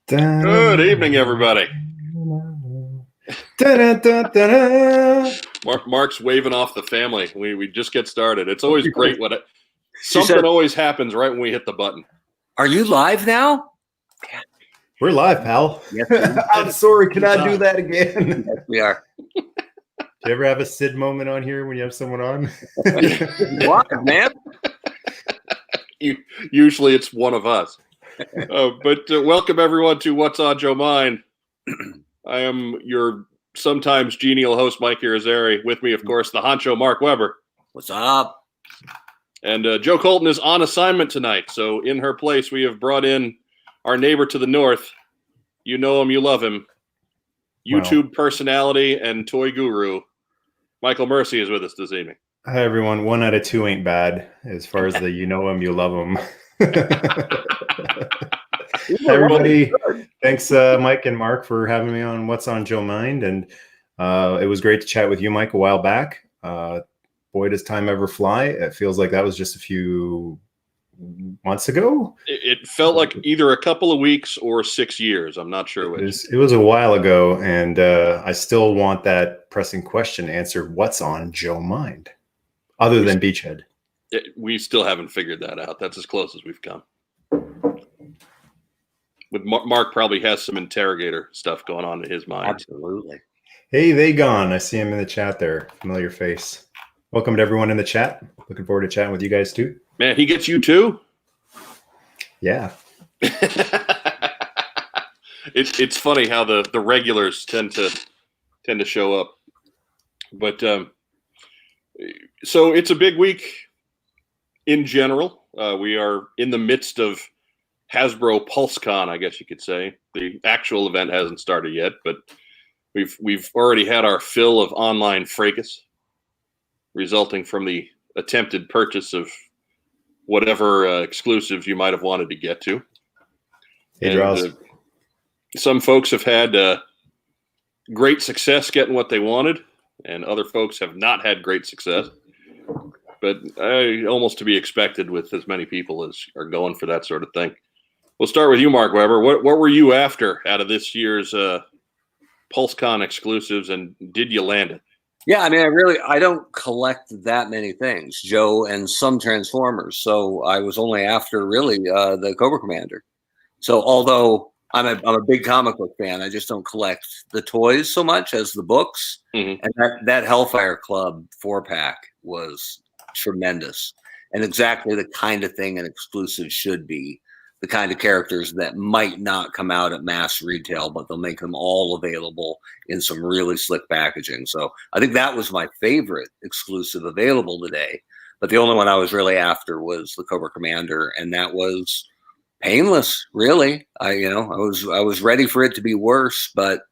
Good evening, everybody. Mark's waving off the family. We just get started. It's always great when something always happens right when we hit the button. Are you live now? We're live, pal. Yes, I'm sorry. Can I do that again? Yes, we are. Do you ever have a Sid moment on here when you have someone on? What, man? Usually it's one of us. But welcome everyone to What's on Joe Mind. I am your sometimes genial host, Mike Irizarry. With me, of course, the honcho, Mark Weber. What's up? And Joe Colton is on assignment tonight. So in her place, we have brought in our neighbor to the north. You know him, you love him. YouTube personality and toy guru, Michael Mercy, is with us this evening. Hi, everyone. 1 out of 2 ain't bad as far as the you know him, you love him. Everybody, thanks, Mike and Mark, for having me on What's on Joe Mind. And it was great to chat with you, Mike, a while back. Boy, does time ever fly. It feels like that was just a few months ago. It felt like either a couple of weeks or 6 years. I'm not sure which. It was a while ago, and I still want that pressing question answered. What's on Joe Mind? Other than Beachhead. We still haven't figured that out. That's as close as we've come. With Mark probably has some interrogator stuff going on in his mind. Absolutely. Hey, they gone. I see him in the chat there. Familiar face. Welcome to everyone in the chat. Looking forward to chatting with you guys too. Man, he gets you too? Yeah. It's funny how the regulars tend to show up. But so it's a big week in general. We are in the midst of Hasbro PulseCon, I guess you could say. The actual event hasn't started yet, but we've already had our fill of online fracas resulting from the attempted purchase of whatever exclusives you might have wanted to get to. And, some folks have had great success getting what they wanted, and other folks have not had great success. But almost to be expected with as many people as are going for that sort of thing. We'll start with you, Mark Weber. What were you after out of this year's PulseCon exclusives, and did you land it? Yeah, I mean, I don't collect that many things, Joe, and some Transformers. So I was only after really the Cobra Commander. So although I'm a big comic book fan, I just don't collect the toys so much as the books. Mm-hmm. And that Hellfire Club 4-pack was tremendous, and exactly the kind of thing an exclusive should be. The kind of characters that might not come out at mass retail, but they'll make them all available in some really slick packaging. So I think that was my favorite exclusive available today. But the only one I was really after was the Cobra Commander, and that was painless, really. I was ready for it to be worse, but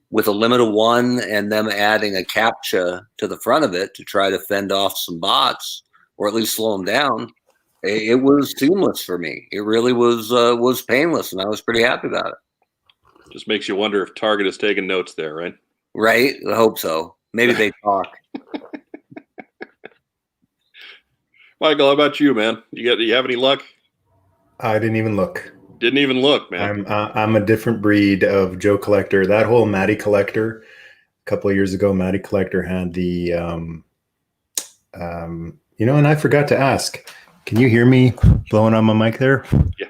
with a limit of one and them adding a CAPTCHA to the front of it to try to fend off some bots, or at least slow them down, it was seamless for me. It really was painless, and I was pretty happy about it. Just makes you wonder if Target is taking notes there, right? Right? I hope so. Maybe they talk. Michael, how about you, man? You have any luck? I didn't even look. Didn't even look, man. I'm a different breed of Joe Collector. That whole Matty Collector, a couple of years ago, Matty Collector had the, and I forgot to ask. Can you hear me blowing on my mic there? Yeah.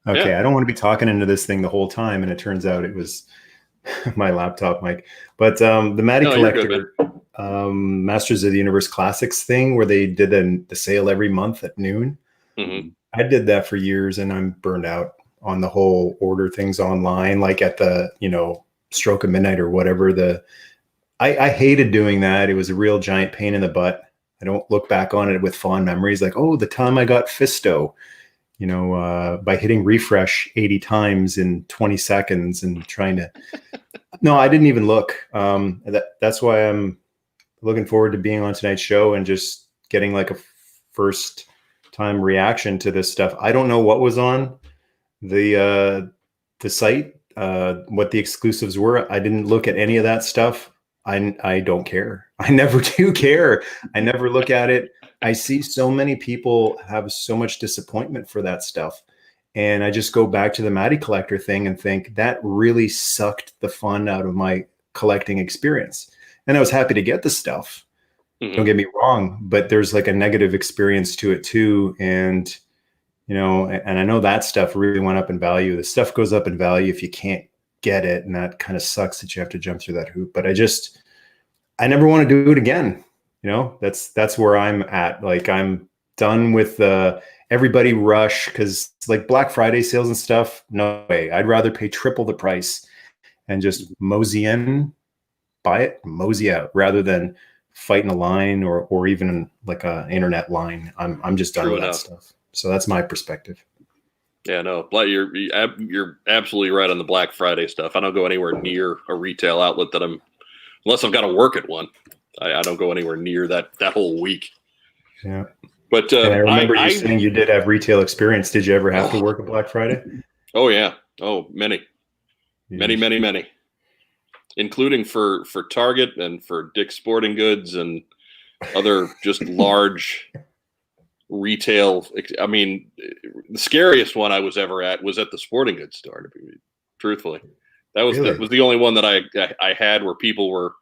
Okay, yeah. I don't want to be talking into this thing the whole time, and it turns out it was my laptop mic. But the Matty Collector, Masters of the Universe Classics thing, where they did the sale every month at noon. Mm-hmm. I did that for years, and I'm burned out on the whole order things online, like at the stroke of midnight or whatever. I hated doing that. It was a real giant pain in the butt. I don't look back on it with fond memories like, oh, the time I got Fisto, by hitting refresh 80 times in 20 seconds and trying to. No, I didn't even look. That's why I'm looking forward to being on tonight's show and just getting like a first time reaction to this stuff. I don't know what was on the site, what the exclusives were. I didn't look at any of that stuff. I don't care. I never do care. I never look at it. I see so many people have so much disappointment for that stuff. And I just go back to the Matty Collector thing and think that really sucked the fun out of my collecting experience. And I was happy to get the stuff. Mm-hmm. Don't get me wrong, but there's like a negative experience to it too. And, you know, and I know that stuff really went up in value. The stuff goes up in value if you can't get it. And that kind of sucks that you have to jump through that hoop. But I never want to do it again. You know, that's where I'm at. Like, I'm done with the everybody rush, because like Black Friday sales and stuff, no way. I'd rather pay triple the price and just mosey in, buy it, mosey out, rather than fight in a line or even like a internet line. I'm just done with that stuff. So that's my perspective. Yeah, no, you're absolutely right on the Black Friday stuff. I don't go anywhere near a retail outlet unless I've got to work at one. I don't go anywhere near that whole week. Yeah. But and I remember you saying you did have retail experience. Did you ever have to work a Black Friday? Oh yeah. Oh, many, including for Target and for Dick's Sporting Goods and other just large retail. I mean, the scariest one I was ever at was at the sporting goods store. To be truthfully, that was the only one that I had where people were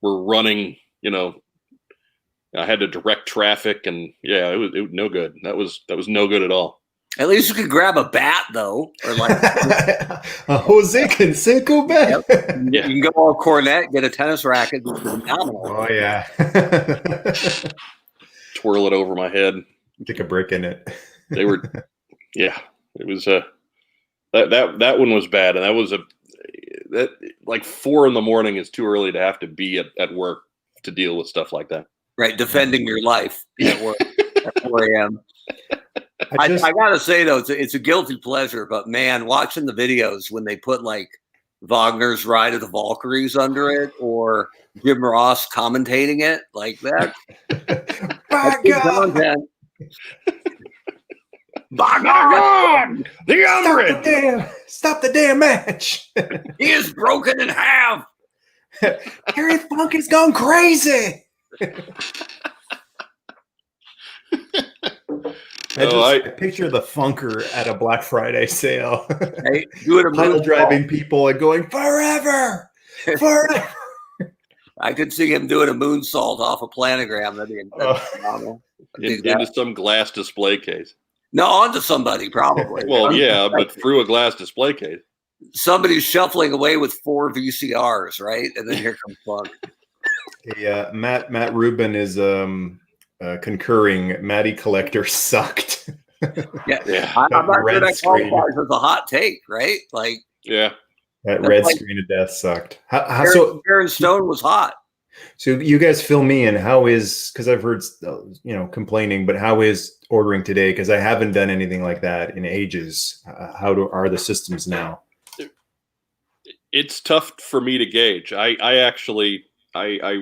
running. You know, I had to direct traffic, and yeah, it was no good. That was no good at all. At least you could grab a bat, though, or like a Jose Canseco bat. Yep. You can go all cornet, get a tennis racket. Oh yeah. Twirl it over my head. Stick a brick in it. They were, yeah. It was that one was bad, and that like 4 a.m. is too early to have to be at work to deal with stuff like that. Right, defending your life at work at 4 a.m. I gotta say though, it's a guilty pleasure, but man, watching the videos when they put like Wagner's Ride of the Valkyries under it, or Jim Ross commentating it like that. By God! By God! The Underage! Stop the damn match! He is broken in half. Terry Funk has gone crazy. I picture the Funker at a Black Friday sale. Hey, pile driving people and going forever. I could see him doing a moonsault off a planogram. That'd be phenomenal. Into some glass display case. No, onto somebody probably. Well, yeah, but through a glass display case. Somebody's shuffling away with 4 VCRs, right? And then here comes Funk. Yeah, Matt Rubin is concurring. Matty Collector sucked. Yeah. I'm not sure that qualifies as a hot take, right? Like, yeah, that red screen of death sucked. Aaron Stone was hot. So you guys fill me in. How is, because I've heard complaining, but how is ordering today? Because I haven't done anything like that in ages. Are the systems now? It's tough for me to gauge. I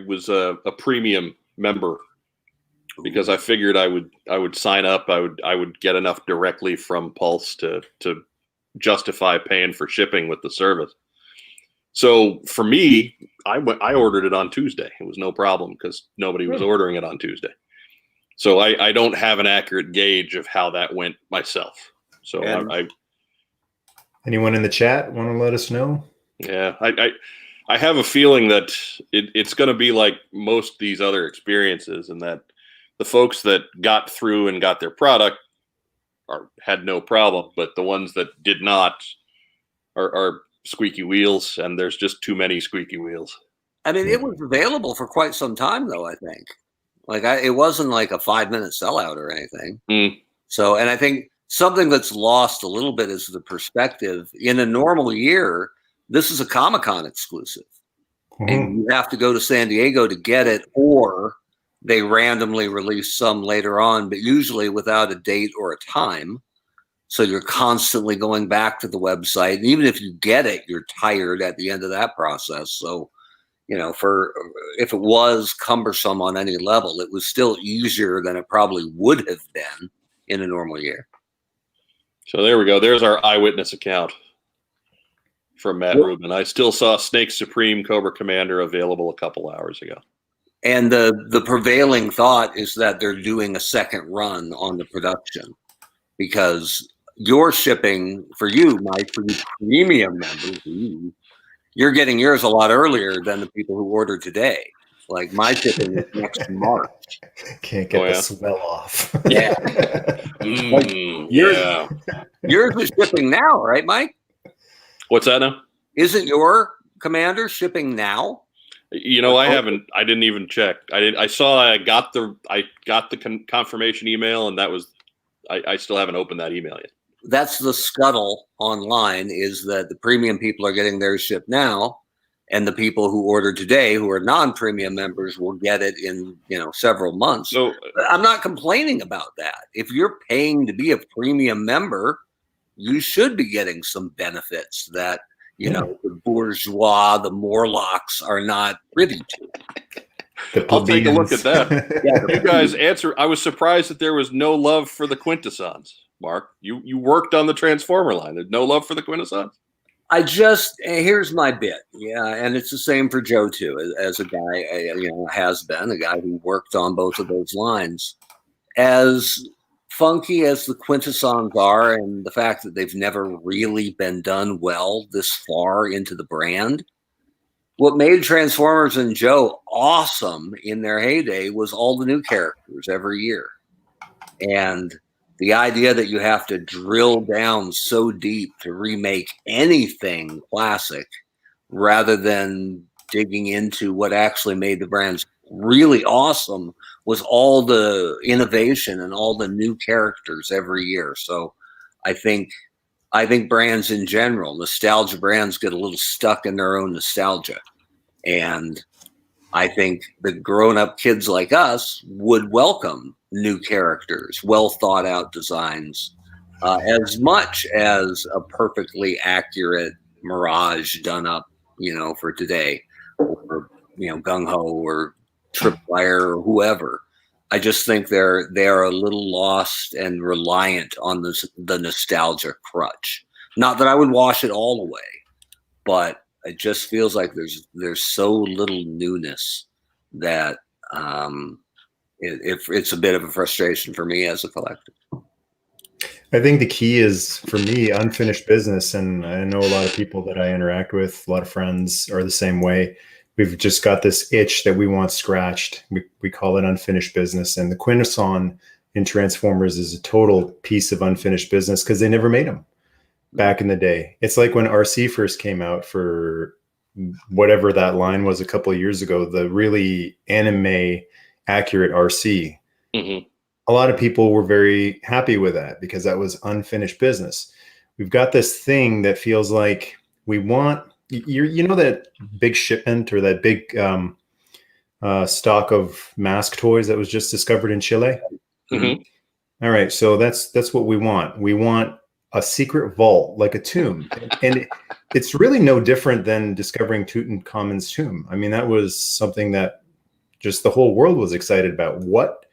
was a premium member because I figured I would sign up. I would get enough directly from Pulse to justify paying for shipping with the service. So for me, I ordered it on Tuesday. It was no problem because nobody was ordering it on Tuesday. So I don't have an accurate gauge of how that went myself. So anyone in the chat want to let us know? Yeah, I have a feeling that it's going to be like most of these other experiences, and that the folks that got through and got their product had no problem, but the ones that did not are squeaky wheels, and there's just too many squeaky wheels. I mean, it was available for quite some time, though, I think. It wasn't like a 5-minute sellout or anything. So, and I think something that's lost a little bit is the perspective. In a normal year, this is a Comic-Con exclusive. And you have to go to San Diego to get it, or they randomly release some later on, but usually without a date or a time. So you're constantly going back to the website. And even if you get it, you're tired at the end of that process. So, if it was cumbersome on any level, it was still easier than it probably would have been in a normal year. So there we go. There's our eyewitness account from Matt Rubin. I still saw Snake Supreme Cobra Commander available a couple hours ago. And the prevailing thought is that they're doing a second run on the production because your shipping for you, Mike, for you premium members, you're getting yours a lot earlier than the people who order today. Like my shipping is next March. Can't get the swell off. Yeah. Yeah. Yours is shipping now, right, Mike? What's that now? Isn't your Commander shipping now? You know, I didn't even check. I saw I got the confirmation email, and that was I still haven't opened that email yet. That's the scuttle online, is that the premium people are getting theirs shipped now, and the people who ordered today, who are non-premium members, will get it in several months. So I'm not complaining about that. If you're paying to be a premium member, you should be getting some benefits that the bourgeois, the Morlocks are not privy to. I'll take a look at that. You guys answer. I was surprised that there was no love for the Quintessons, Mark. You worked on the Transformer line. There's no love for the Quintessons? Here's my bit. Yeah, and it's the same for Joe too, as a guy, has been a guy who worked on both of those lines. As funky as the Quintessons are, and the fact that they've never really been done well this far into the brand, what made Transformers and Joe awesome in their heyday was all the new characters every year. And the idea that you have to drill down so deep to remake anything classic rather than digging into what actually made the brands really awesome was all the innovation and all the new characters every year. So I think brands in general, nostalgia brands, get a little stuck in their own nostalgia. And I think the grown-up kids like us would welcome new characters, well thought out designs, as much as a perfectly accurate Mirage done up, for today, or Gung Ho or Tripwire or whoever. I just think they are a little lost and reliant on the nostalgia crutch. Not that I would wash it all away, but it just feels like there's so little newness that it's a bit of a frustration for me as a collector. I think the key is, for me, unfinished business. And I know a lot of people that I interact with, a lot of friends are the same way. We've just got this itch that we want scratched. We call it unfinished business. And the Quintesson in Transformers is a total piece of unfinished business because they never made them back in the day. It's like when RC first came out for whatever that line was a couple of years ago, the really anime accurate RC. Mm-hmm. A lot of people were very happy with that because that was unfinished business. We've got this thing that feels like we want, that big shipment or that big stock of mask toys that was just discovered in Chile. Mm-hmm. All right. So that's what we want. We want a secret vault, like a tomb. And it's really no different than discovering Tutankhamun's tomb. I mean, that was something that just the whole world was excited about. What?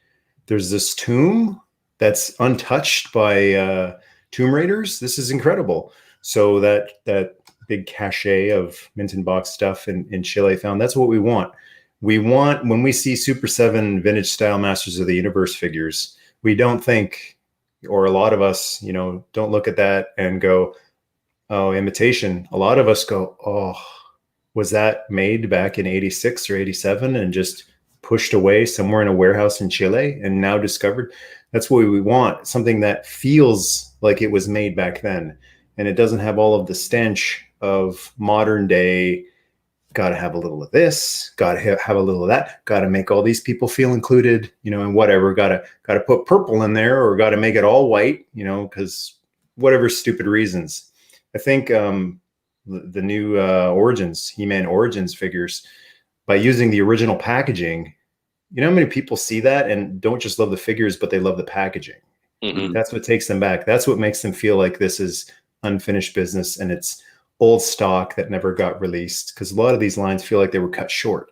There's this tomb that's untouched by Tomb Raiders. This is incredible. So that big cachet of mint in box stuff in Chile found, that's what we want. We want, when we see Super 7 vintage style Masters of the Universe figures, we don't think, or a lot of us, don't look at that and go, oh, imitation. A lot of us go, oh, was that made back in 86 or 87 and just pushed away somewhere in a warehouse in Chile and now discovered? That's what we want. Something that feels like it was made back then. And it doesn't have all of the stench of modern day. Got to have a little of this, got to have a little of that, got to make all these people feel included, and whatever, got to put purple in there, or got to make it all white, because whatever stupid reasons. I think the new Origins, He-Man Origins figures, by using the original packaging, how many people see that and don't just love the figures, but they love the packaging. Mm-hmm. That's what takes them back. That's what makes them feel like this is unfinished business and it's old stock that never got released, because a lot of these lines feel like they were cut short.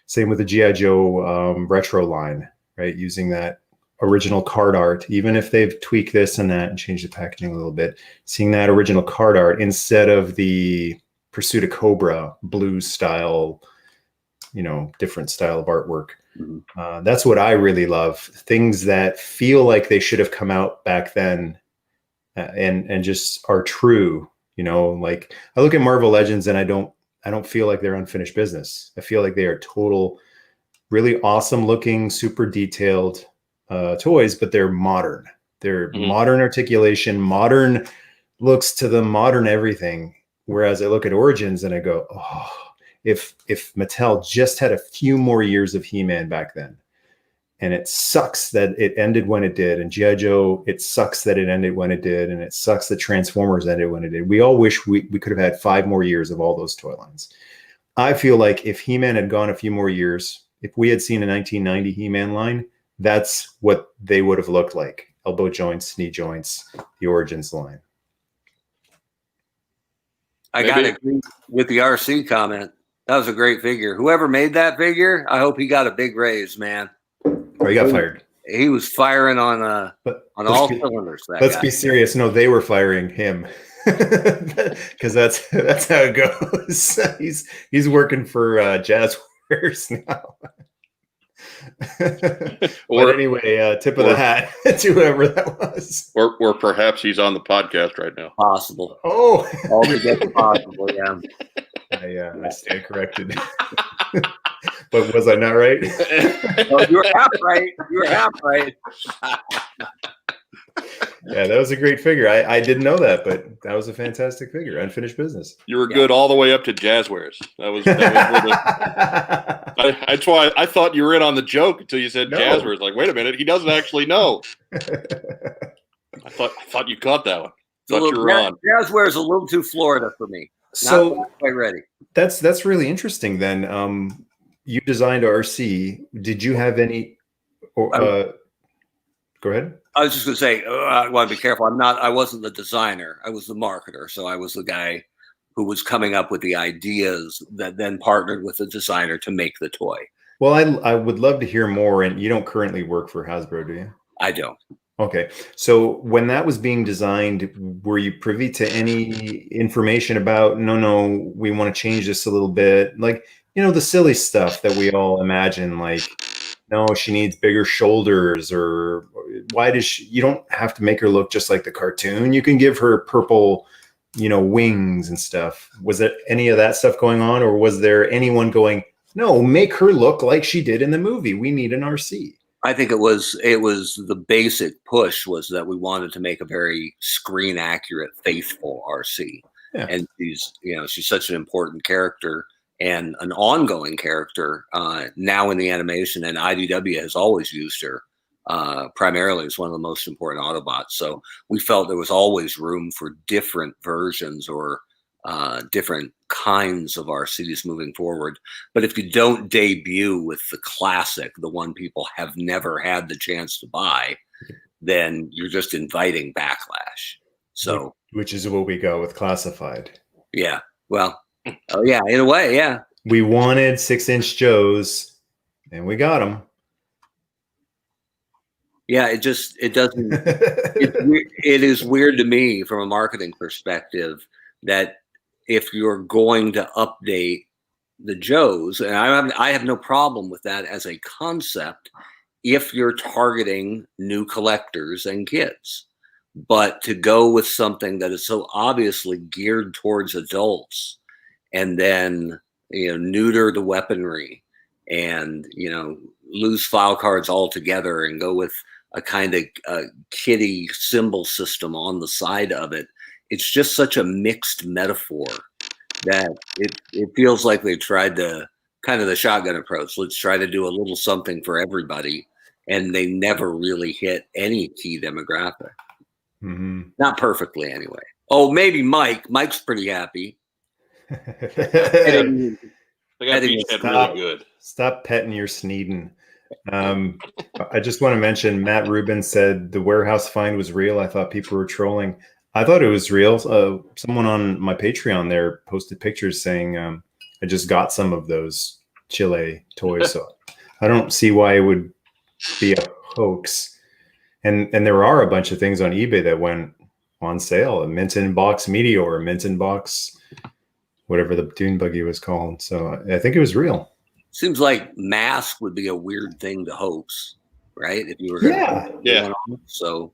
Same with the G.I. Joe retro line, right? Using that original card art, even if they've tweaked this and that and changed the packaging a little bit, seeing that original card art instead of the Pursuit of Cobra blues style, different style of artwork. Mm-hmm. That's what I really love. Things that feel like they should have come out back then and just are true. You know, like I look at Marvel Legends and I don't feel like they're unfinished business. I feel like they are total, really awesome looking, super detailed toys, but they're modern. They're modern articulation, modern looks to them, modern everything. Whereas I look at Origins and I go, oh, if Mattel just had a few more years of He-Man back then. And it sucks that it ended when it did. And G.I. Joe, it sucks that it ended when it did. And it sucks that Transformers ended when it did. We all wish we could have had 5 more years of all those toy lines. I feel like if He-Man had gone a few more years, if we had seen a 1990 He-Man line, that's what they would have looked like. Elbow joints, knee joints, the Origins line. I got to agree with the RC comment. That was a great figure. Whoever made that figure, I hope he got a big raise, man. Oh, he got fired. He was firing on all cylinders. Let's be serious. No, they were firing him because that's how it goes. He's working for Jazzwares now. But anyway, tip of the hat to whoever that was. Or perhaps he's on the podcast right now. Possible. Oh, altogether possible. Yeah. I stand corrected. But was I not right? No, you were half right. You were half right. Yeah, that was a great figure. I didn't know that, but that was a fantastic figure. Unfinished business. You were good all the way up to Jazzwares. That was that's why I thought you were in on the joke until you said Jazzwares. Like, wait a minute, he doesn't actually know. I thought you caught that one. Thought you were on. Jazzwares a little too Florida for me. Not quite ready. That's really interesting. Then you designed RC. Did you have any? Go ahead. I was just going to say, I want to be careful. I wasn't the designer. I was the marketer. So I was the guy who was coming up with the ideas that then partnered with the designer to make the toy. Well, I would love to hear more. And you don't currently work for Hasbro, do you? I don't. Okay. So when that was being designed, were you privy to any information about, no, we want to change this a little bit? Like, the silly stuff that we all imagine, like, no, she needs bigger shoulders, or why does you don't have to make her look just like the cartoon. You can give her purple, wings and stuff. Was there any of that stuff going on, or was there anyone going, no, make her look like she did in the movie? We need an RC. I think it was the basic push was that we wanted to make a very screen accurate, faithful RC. Yeah. And she's such an important character and an ongoing character now in the animation, and IDW has always used her primarily as one of the most important Autobots. So we felt there was always room for different versions or different kinds of RCs moving forward. But if you don't debut with the classic, the one people have never had the chance to buy, then you're just inviting backlash. So, which is what we got with Classified. Yeah. Well, oh yeah, in a way, yeah. We wanted 6-inch Joes, and we got them. Yeah, it doesn't. It is weird to me from a marketing perspective that if you're going to update the Joes, and I have no problem with that as a concept, if you're targeting new collectors and kids. But to go with something that is so obviously geared towards adults, and then neuter the weaponry, and lose file cards altogether, and go with a kind of kiddie symbol system on the side of it, it's just such a mixed metaphor that it feels like they tried to kind of the shotgun approach. Let's try to do a little something for everybody, and they never really hit any key demographic. Mm-hmm. Not perfectly, anyway. Oh, maybe Mike. Mike's pretty happy. They got really good. Stop petting your Sneeden. I just want to mention Matt Rubin said the warehouse find was real. I thought people were trolling. I thought it was real. Someone on my Patreon there posted pictures saying I just got some of those Chile toys. So I don't see why it would be a hoax. And there are a bunch of things on eBay that went on sale. A mint in box Meteor, a mint in box, whatever the dune buggy was called. So I think it was real. Seems like mask would be a weird thing to hoax, right? If you were yeah. So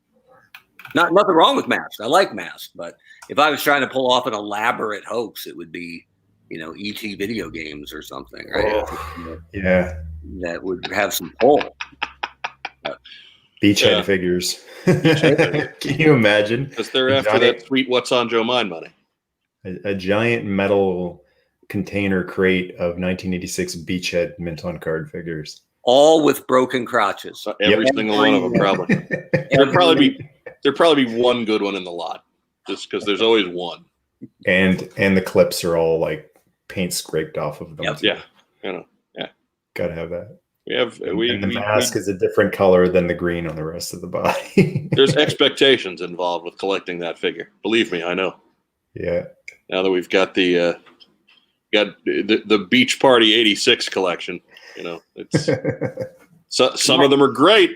Nothing wrong with Mask. I like Mask, but if I was trying to pull off an elaborate hoax, it would be, ET video games or something, right? Oh, yeah. That would have some pull. Beachhead figures. Can you imagine? Because they're after that sweet "What's on Joe Mind" money. A giant metal container crate of 1986 Beachhead mint on card figures, all with broken crotches. Every single one of them, probably. There'd probably be one good one in the lot, just because there's always one. And the clips are all like paint scraped off of them. Yeah, Gotta have that. The mask is a different color than the green on the rest of the body. There's expectations involved with collecting that figure. Believe me, I know. Yeah. Now that we've got the Beach Party '86 collection, it's some of them are great.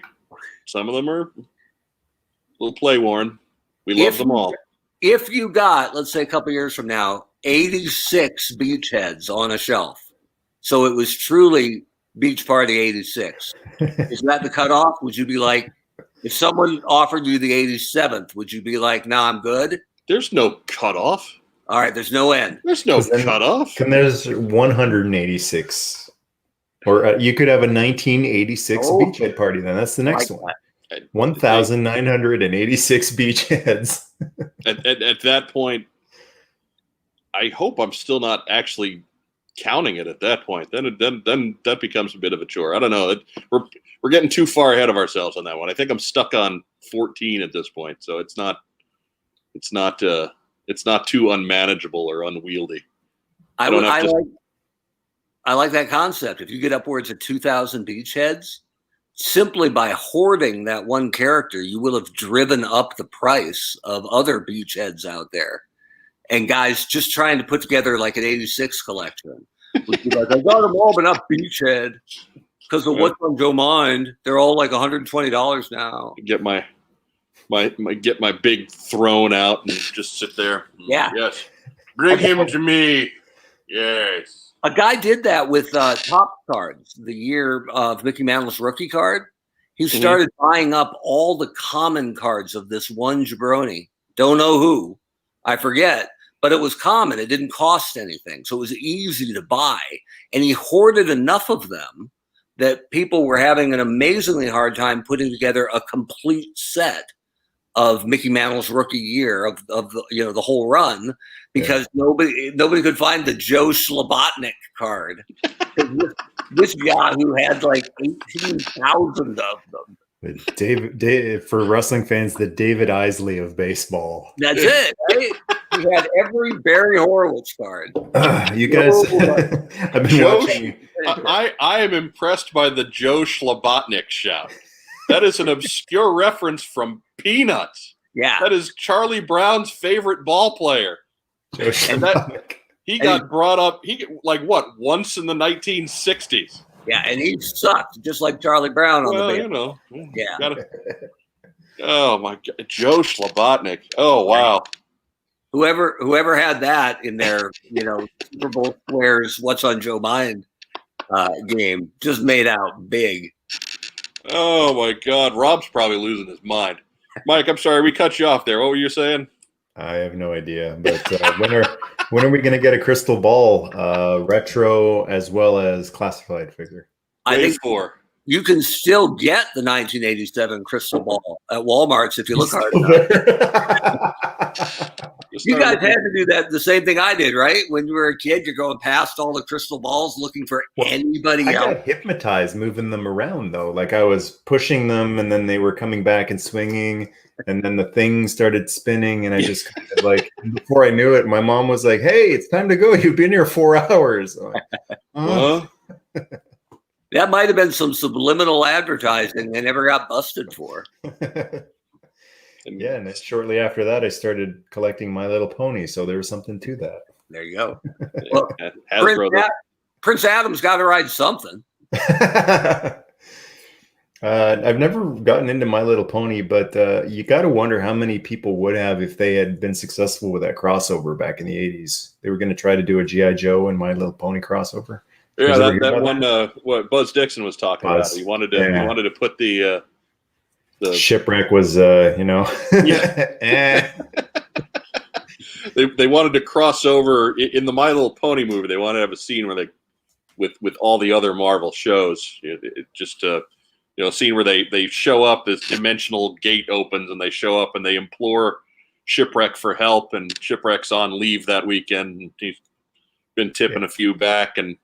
Some of them are a little play worn. We love them all. If you got, let's say a couple years from now, 86 Beachheads on a shelf, so it was truly Beach Party '86. Is that the cutoff? Would you be like, if someone offered you the 87th, would you be like, nah, I'm good? There's no cutoff. All right, there's no end. There's no cutoff. And there's 186. Or you could have a 1986 Beachhead Party then. That's the next one. 1,986 Beachheads. At that point, I hope I'm still not actually counting it at that point. Then that becomes a bit of a chore. I don't know. We're getting too far ahead of ourselves on that one. I think I'm stuck on 14 at this point, so it's not too unmanageable or unwieldy. I like that concept. If you get upwards of 2,000 Beachheads, simply by hoarding that one character, you will have driven up the price of other Beachheads out there. And guys just trying to put together like an '86 collection would be like, I got them all, but not Beachhead. Because of What's on Joe Mind, they're all like $120 now. Get my big throne out and just sit there. Yeah. Yes. Bring him to me. Yes. A guy did that with Top Cards, the year of Mickey Mantle's rookie card. He started buying up all the common cards of this one jabroni. Don't know who. I forget. But it was common. It didn't cost anything. So it was easy to buy. And he hoarded enough of them that people were having an amazingly hard time putting together a complete set of Mickey Mantle's rookie year of the whole run, because nobody could find the Joe Slobotnik card. this guy who had like 18,000 of them. Dave, for wrestling fans, the David Isley of baseball. That's it. Right? He had every Barry Horowitz card. You guys, I've been watching. I am impressed by the Joe Slobotnik shout. That is an obscure reference from Peanuts. Yeah, that is Charlie Brown's favorite ball player. And he got brought up. Once in the 1960s. Yeah, and he sucked just like Charlie Brown on the base. Yeah. Oh my God, Joe Slobotnik. Oh wow. Whoever had that in their Super Bowl Squares What's on Joe Mind game just made out big. Oh my God, Rob's probably losing his mind. Mike, I'm sorry we cut you off there. What were you saying? I have no idea, but when are we going to get a crystal ball retro as well as classified figure? I think you can still get the 1987 crystal ball at Walmart's if you look hard enough. You guys had to do that, the same thing I did, right? When you were a kid, you're going past all the crystal balls looking for anybody else. I got hypnotized moving them around, though. Like I was pushing them, and then they were coming back and swinging, and then the thing started spinning, and I just kind of like, before I knew it, my mom was like, "Hey, it's time to go. You've been here 4 hours." That might have been some subliminal advertising they never got busted for. Yeah, and shortly after that, I started collecting My Little Pony, so there was something to that. There you go. Well, Prince Adam's got to ride something. I've never gotten into My Little Pony, but you got to wonder how many people would have if they had been successful with that crossover back in the 80s. They were going to try to do a G.I. Joe and My Little Pony crossover. Yeah, that one. What Buzz Dixon was talking about. He wanted to put the Shipwreck was, eh. They wanted to cross over in the My Little Pony movie. They wanted to have a scene where they, with all the other Marvel shows, a scene where they show up, this dimensional gate opens, and they show up and they implore Shipwreck for help, and Shipwreck's on leave that weekend. And he's been tipping a few back, and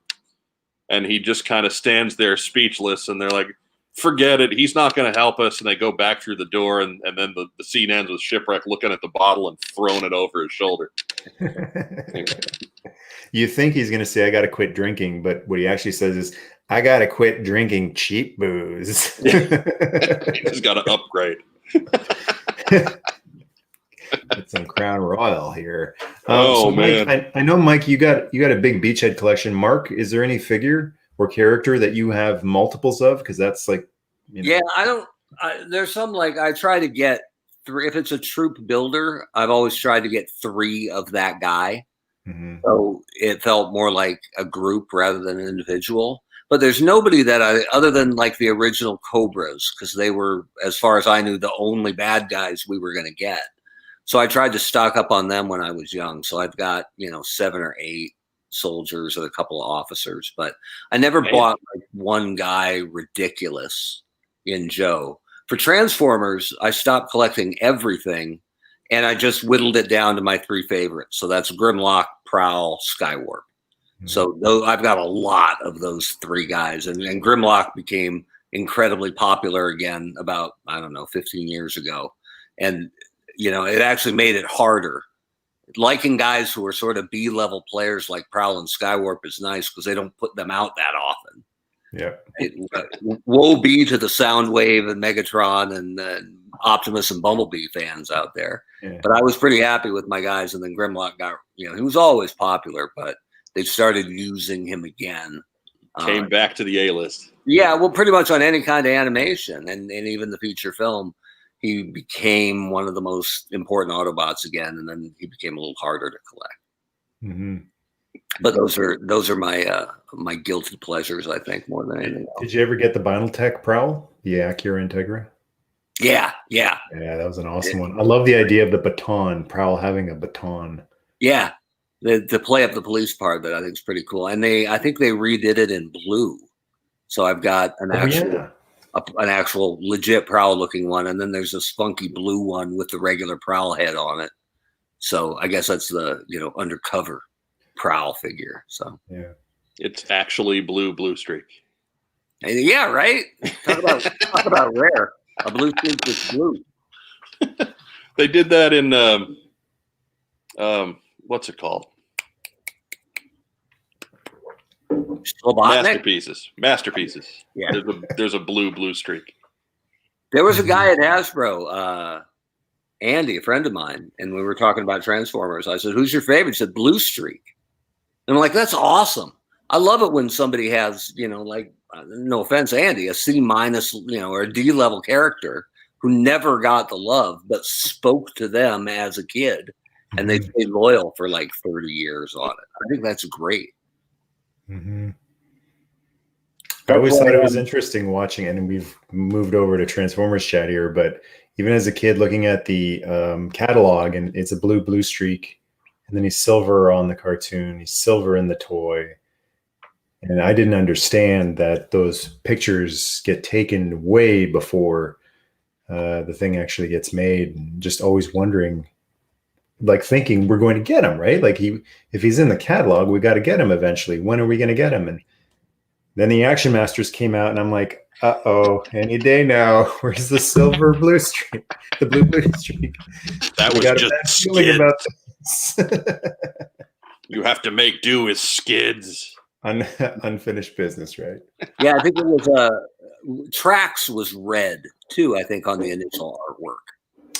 he just kind of stands there speechless, and they're like, forget it, he's not going to help us. And they go back through the door, and then the scene ends with Shipwreck looking at the bottle and throwing it over his shoulder. You think he's going to say, I got to quit drinking, but what he actually says is, I got to quit drinking cheap booze. He's got to upgrade. Get some Crown Royal here. Man, Mike, I know, Mike, you got a big beachhead collection. Mark, is there any figure or character that you have multiples of? Because that's like, yeah, there's some, like, I try to get 3. If it's a troop builder, I've always tried to get 3 of that guy. Mm-hmm. So it felt more like a group rather than an individual. But there's nobody that other than like the original Cobras, because they were, as far as I knew, the only bad guys we were going to get. So I tried to stock up on them when I was young. So I've got, 7 or 8 soldiers and a couple of officers, but I never bought like one guy ridiculous in Joe. For Transformers, I stopped collecting everything, and I just whittled it down to my 3 favorites. So that's Grimlock, Prowl, Skywarp. Mm-hmm. So I've got a lot of those 3 guys, and Grimlock became incredibly popular again about, 15 years ago. And, it actually made it harder. Liking guys who are sort of B-level players like Prowl and Skywarp is nice because they don't put them out that often. Yeah. Woe be to the Soundwave and Megatron and Optimus and Bumblebee fans out there. Yeah. But I was pretty happy with my guys, and then Grimlock got, he was always popular, but they started using him again. Came back to the A-list. Yeah, well, pretty much on any kind of animation and even the feature film. He became one of the most important Autobots again, and then he became a little harder to collect. Mm-hmm. But those are my my guilty pleasures, I think, more than anything else. Did you ever get the Binaltech Prowl, the Acura Integra? Yeah. That was an awesome one. I love the idea of the baton, Prowl having a baton. Yeah, to play up the police part, that I think is pretty cool. And I think they redid it in blue, so I've got an actual legit Prowl looking one, and then there's this funky blue one with the regular Prowl head on it. So I guess that's the undercover Prowl figure. So yeah, it's actually blue streak. And yeah, right. Talk about rare. A blue streak that's blue. They did that in what's it called? Masterpieces. Yeah, there's a blue streak. There was a guy at Hasbro, Andy, a friend of mine, and we were talking about Transformers. I said, "Who's your favorite?" He said, "Blue Streak." And I'm like, "That's awesome. I love it when somebody has, no offense, Andy, a C- or a D level character who never got the love, but spoke to them as a kid, and they stayed loyal for like 30 years on it. I think that's great." Mm-hmm. I always thought it was interesting watching, and we've moved over to Transformers chat here, but even as a kid looking at the catalog, and it's a blue streak, and then he's silver on the cartoon, he's silver in the toy. And I didn't understand that those pictures get taken way before the thing actually gets made, and just always wondering, like thinking we're going to get him, right? Like if he's in the catalog, we got to get him eventually. When are we going to get him? And then the Action Masters came out, and I'm like, any day now. Where's the silver blue streak? The blue streak. That was just skids. About this. You have to make do with skids. Unfinished business, right? Yeah, I think it was Trax was red too, I think, on the initial artwork.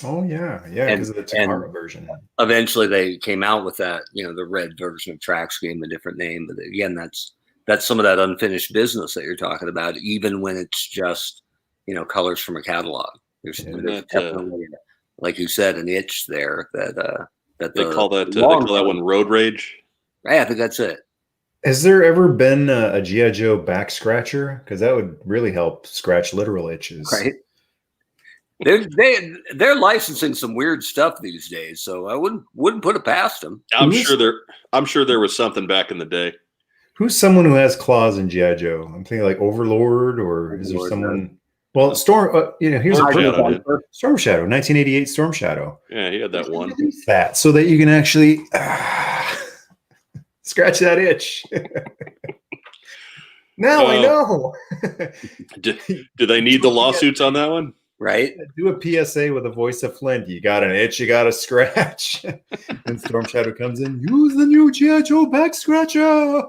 Oh yeah, because of the Takara version. Eventually they came out with that, the red version of Trax gave them a different name. But again, that's some of that unfinished business that you're talking about, even when it's just, colors from a catalog. There's definitely, like you said, an itch there that they call that one road rage. Yeah, I think that's it. Has there ever been a G.I. Joe back scratcher? Because that would really help scratch literal itches. Right. They're licensing some weird stuff these days, so I wouldn't put it past them. I'm sure there was something back in the day. Who's someone who has claws in G.I. Joe? I'm thinking like Overlord, or is there someone? Well, Storm. Here's Storm a Shadow did. Storm Shadow, 1988 Storm Shadow. Yeah, he had that one. Release that so that you can actually scratch that itch. Now I know. Do they need the lawsuits on that one? Right? Do a PSA with the voice of Flint. You got an itch, you got a scratch. And Storm Shadow comes in. Use the new G.I. Joe back scratcher.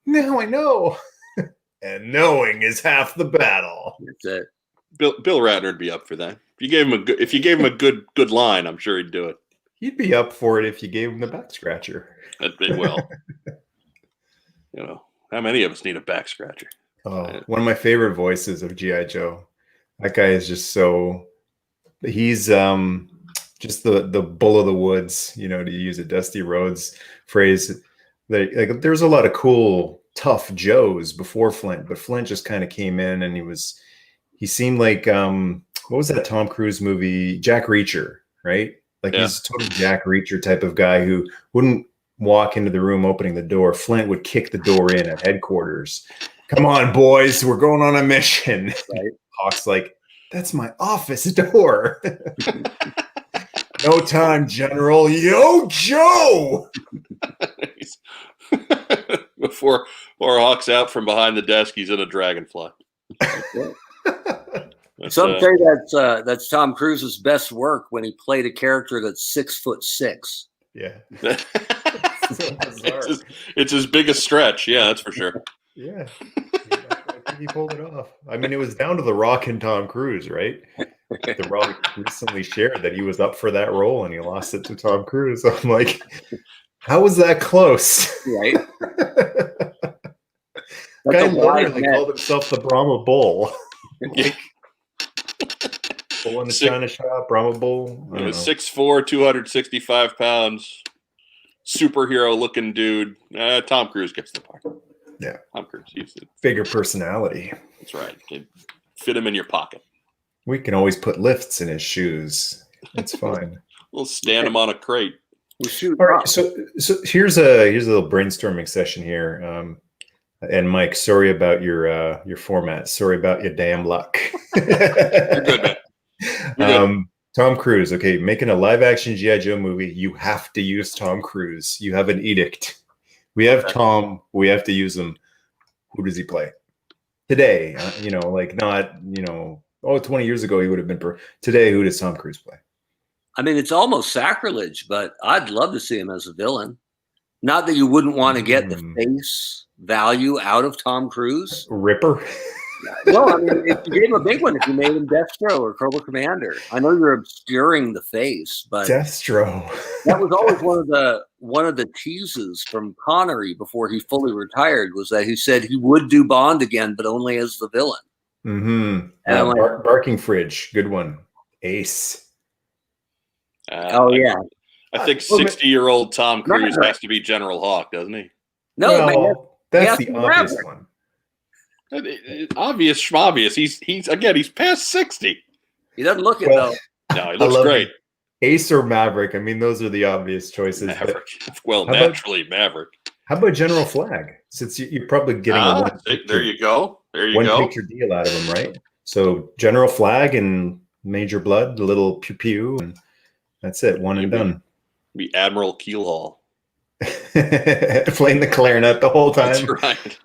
Now I know. And knowing is half the battle. That's it. Bill Ratner would be up for that. If you gave him a good line, I'm sure he'd do it. He'd be up for it if you gave him the back scratcher. Well, how many of us need a back scratcher? Oh, one of my favorite voices of G.I. Joe. That guy is just so. He's just the bull of the woods. To use a Dusty Rhodes phrase. There's a lot of cool, tough Joes before Flint, but Flint just kind of came in and he seemed like what was that Tom Cruise movie, Jack Reacher, right? He's a total Jack Reacher type of guy who wouldn't walk into the room opening the door. Flint would kick the door in at headquarters. Come on, boys, we're going on a mission. Right? Hawk's like, that's my office door. No time, General. Yo, Joe. Before Hawk's out from behind the desk, he's in a dragonfly. Some say that's Tom Cruise's best work when he played a character that's 6'6". Yeah. It's his biggest stretch. Yeah, that's for sure. Yeah. I think he pulled it off. I mean, it was down to The Rock and Tom Cruise, right? The Rock recently shared that he was up for that role and he lost it to Tom Cruise. So I'm like, how was that close? Right. Guy literally called himself the Brahma Bull. Bull in the China shop, Brahma Bull. He was 6'4", 265 pounds, superhero looking dude. Tom Cruise gets the part. Yeah. Tom Cruise. He's a bigger personality. That's right. You fit him in your pocket. We can always put lifts in his shoes. It's fine. We'll stand him on a crate. We'll shoot. All right. So here's a little brainstorming session here. And Mike, sorry about your format. Sorry about your damn luck. You're good, man. You're good. Tom Cruise. Okay, making a live action G.I. Joe movie, you have to use Tom Cruise. You have an edict. We have Tom. We have to use him. Who does he play today? Not 20 years ago he would have been. Today, who does Tom Cruise play? I mean, it's almost sacrilege, but I'd love to see him as a villain. Not that you wouldn't want to get the face value out of Tom Cruise. Ripper. No, I mean, if you gave him a big one, if you made him Destro or Cobra Commander. I know you're obscuring the face, but Destro. That was always one of the teases from Connery before he fully retired, was that he said he would do Bond again, but only as the villain. Mm-hmm. And Barking Fridge, good one. Ace. Yeah. I think 60-year-old Tom Cruise has to be General Hawk, doesn't he? No, man. That's the obvious one. Obvious. He's past 60. He doesn't look it though. No, he looks great. Ace or Maverick? I mean, those are the obvious choices. Maverick. Well, naturally, Maverick. How about General Flag? Since you're probably getting there you go. One picture deal out of him, right? So General Flag and Major Blood, a little pew pew, and that's it. One and done. Be Admiral Keelhaul. Playing the clarinet the whole time. That's right.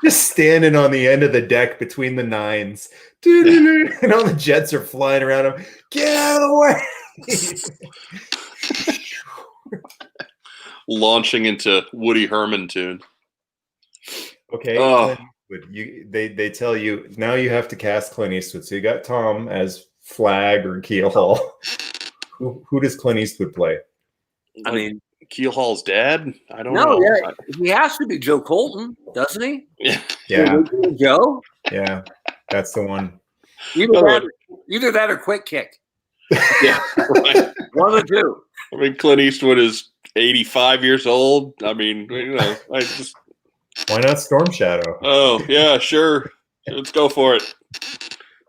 Just standing on the end of the deck between the nines. And all the jets are flying around him. Get out of the way. Launching into Woody Herman tune. Okay. They tell you now you have to cast Clint Eastwood. So you got Tom as Flag or Keelhaul. Who does Clint Eastwood play? I mean, Keelhaul's dad? I don't know. Yeah, he has to be Joe Colton, doesn't he? Yeah. Joe? Yeah, that's the one. Either that or Quick Kick. Yeah, right. One of the two. I mean, Clint Eastwood is 85 years old. I mean, Why not Storm Shadow? Oh yeah, sure. Let's go for it.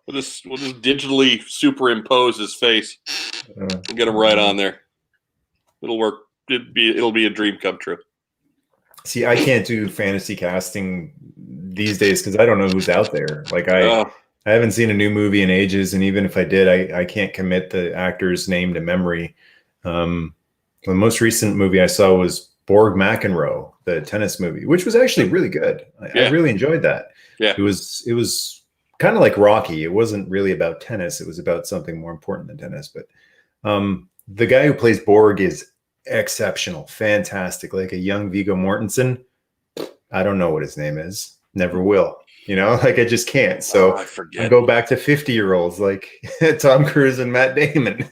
We'll just digitally superimpose his face and get him right on there. It'll work. It'll be a dream come true. See, I can't do fantasy casting these days because I don't know who's out there. Like I haven't seen a new movie in ages, and even if I did, I can't commit the actor's name to memory. The most recent movie I saw was Borg McEnroe, the tennis movie, which was actually really good. I really enjoyed that. Yeah, it was kind of like Rocky. It wasn't really about tennis; it was about something more important than tennis. But the guy who plays Borg is exceptional, fantastic, like a young Viggo Mortensen. I don't know what his name is, never will, like I just can't. So I forget. I go back to 50-year-olds like Tom Cruise and Matt Damon.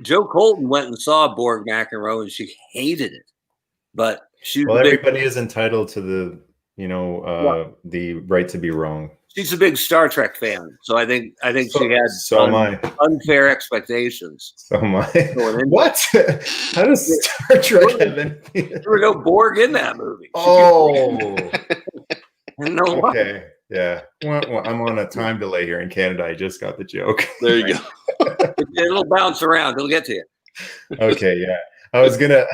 Joe Colton went and saw Borg McEnroe and she hated it, but everybody is entitled to the the right to be wrong. She's a big Star Trek fan, so I think she had unfair expectations. So am I. What? How does Star Trek have anything? There were no Borg in that movie. Oh. No. Okay. Yeah. Well, I'm on a time delay here in Canada. I just got the joke. There you go. It'll bounce around. It'll get to you. Okay. Yeah. I was gonna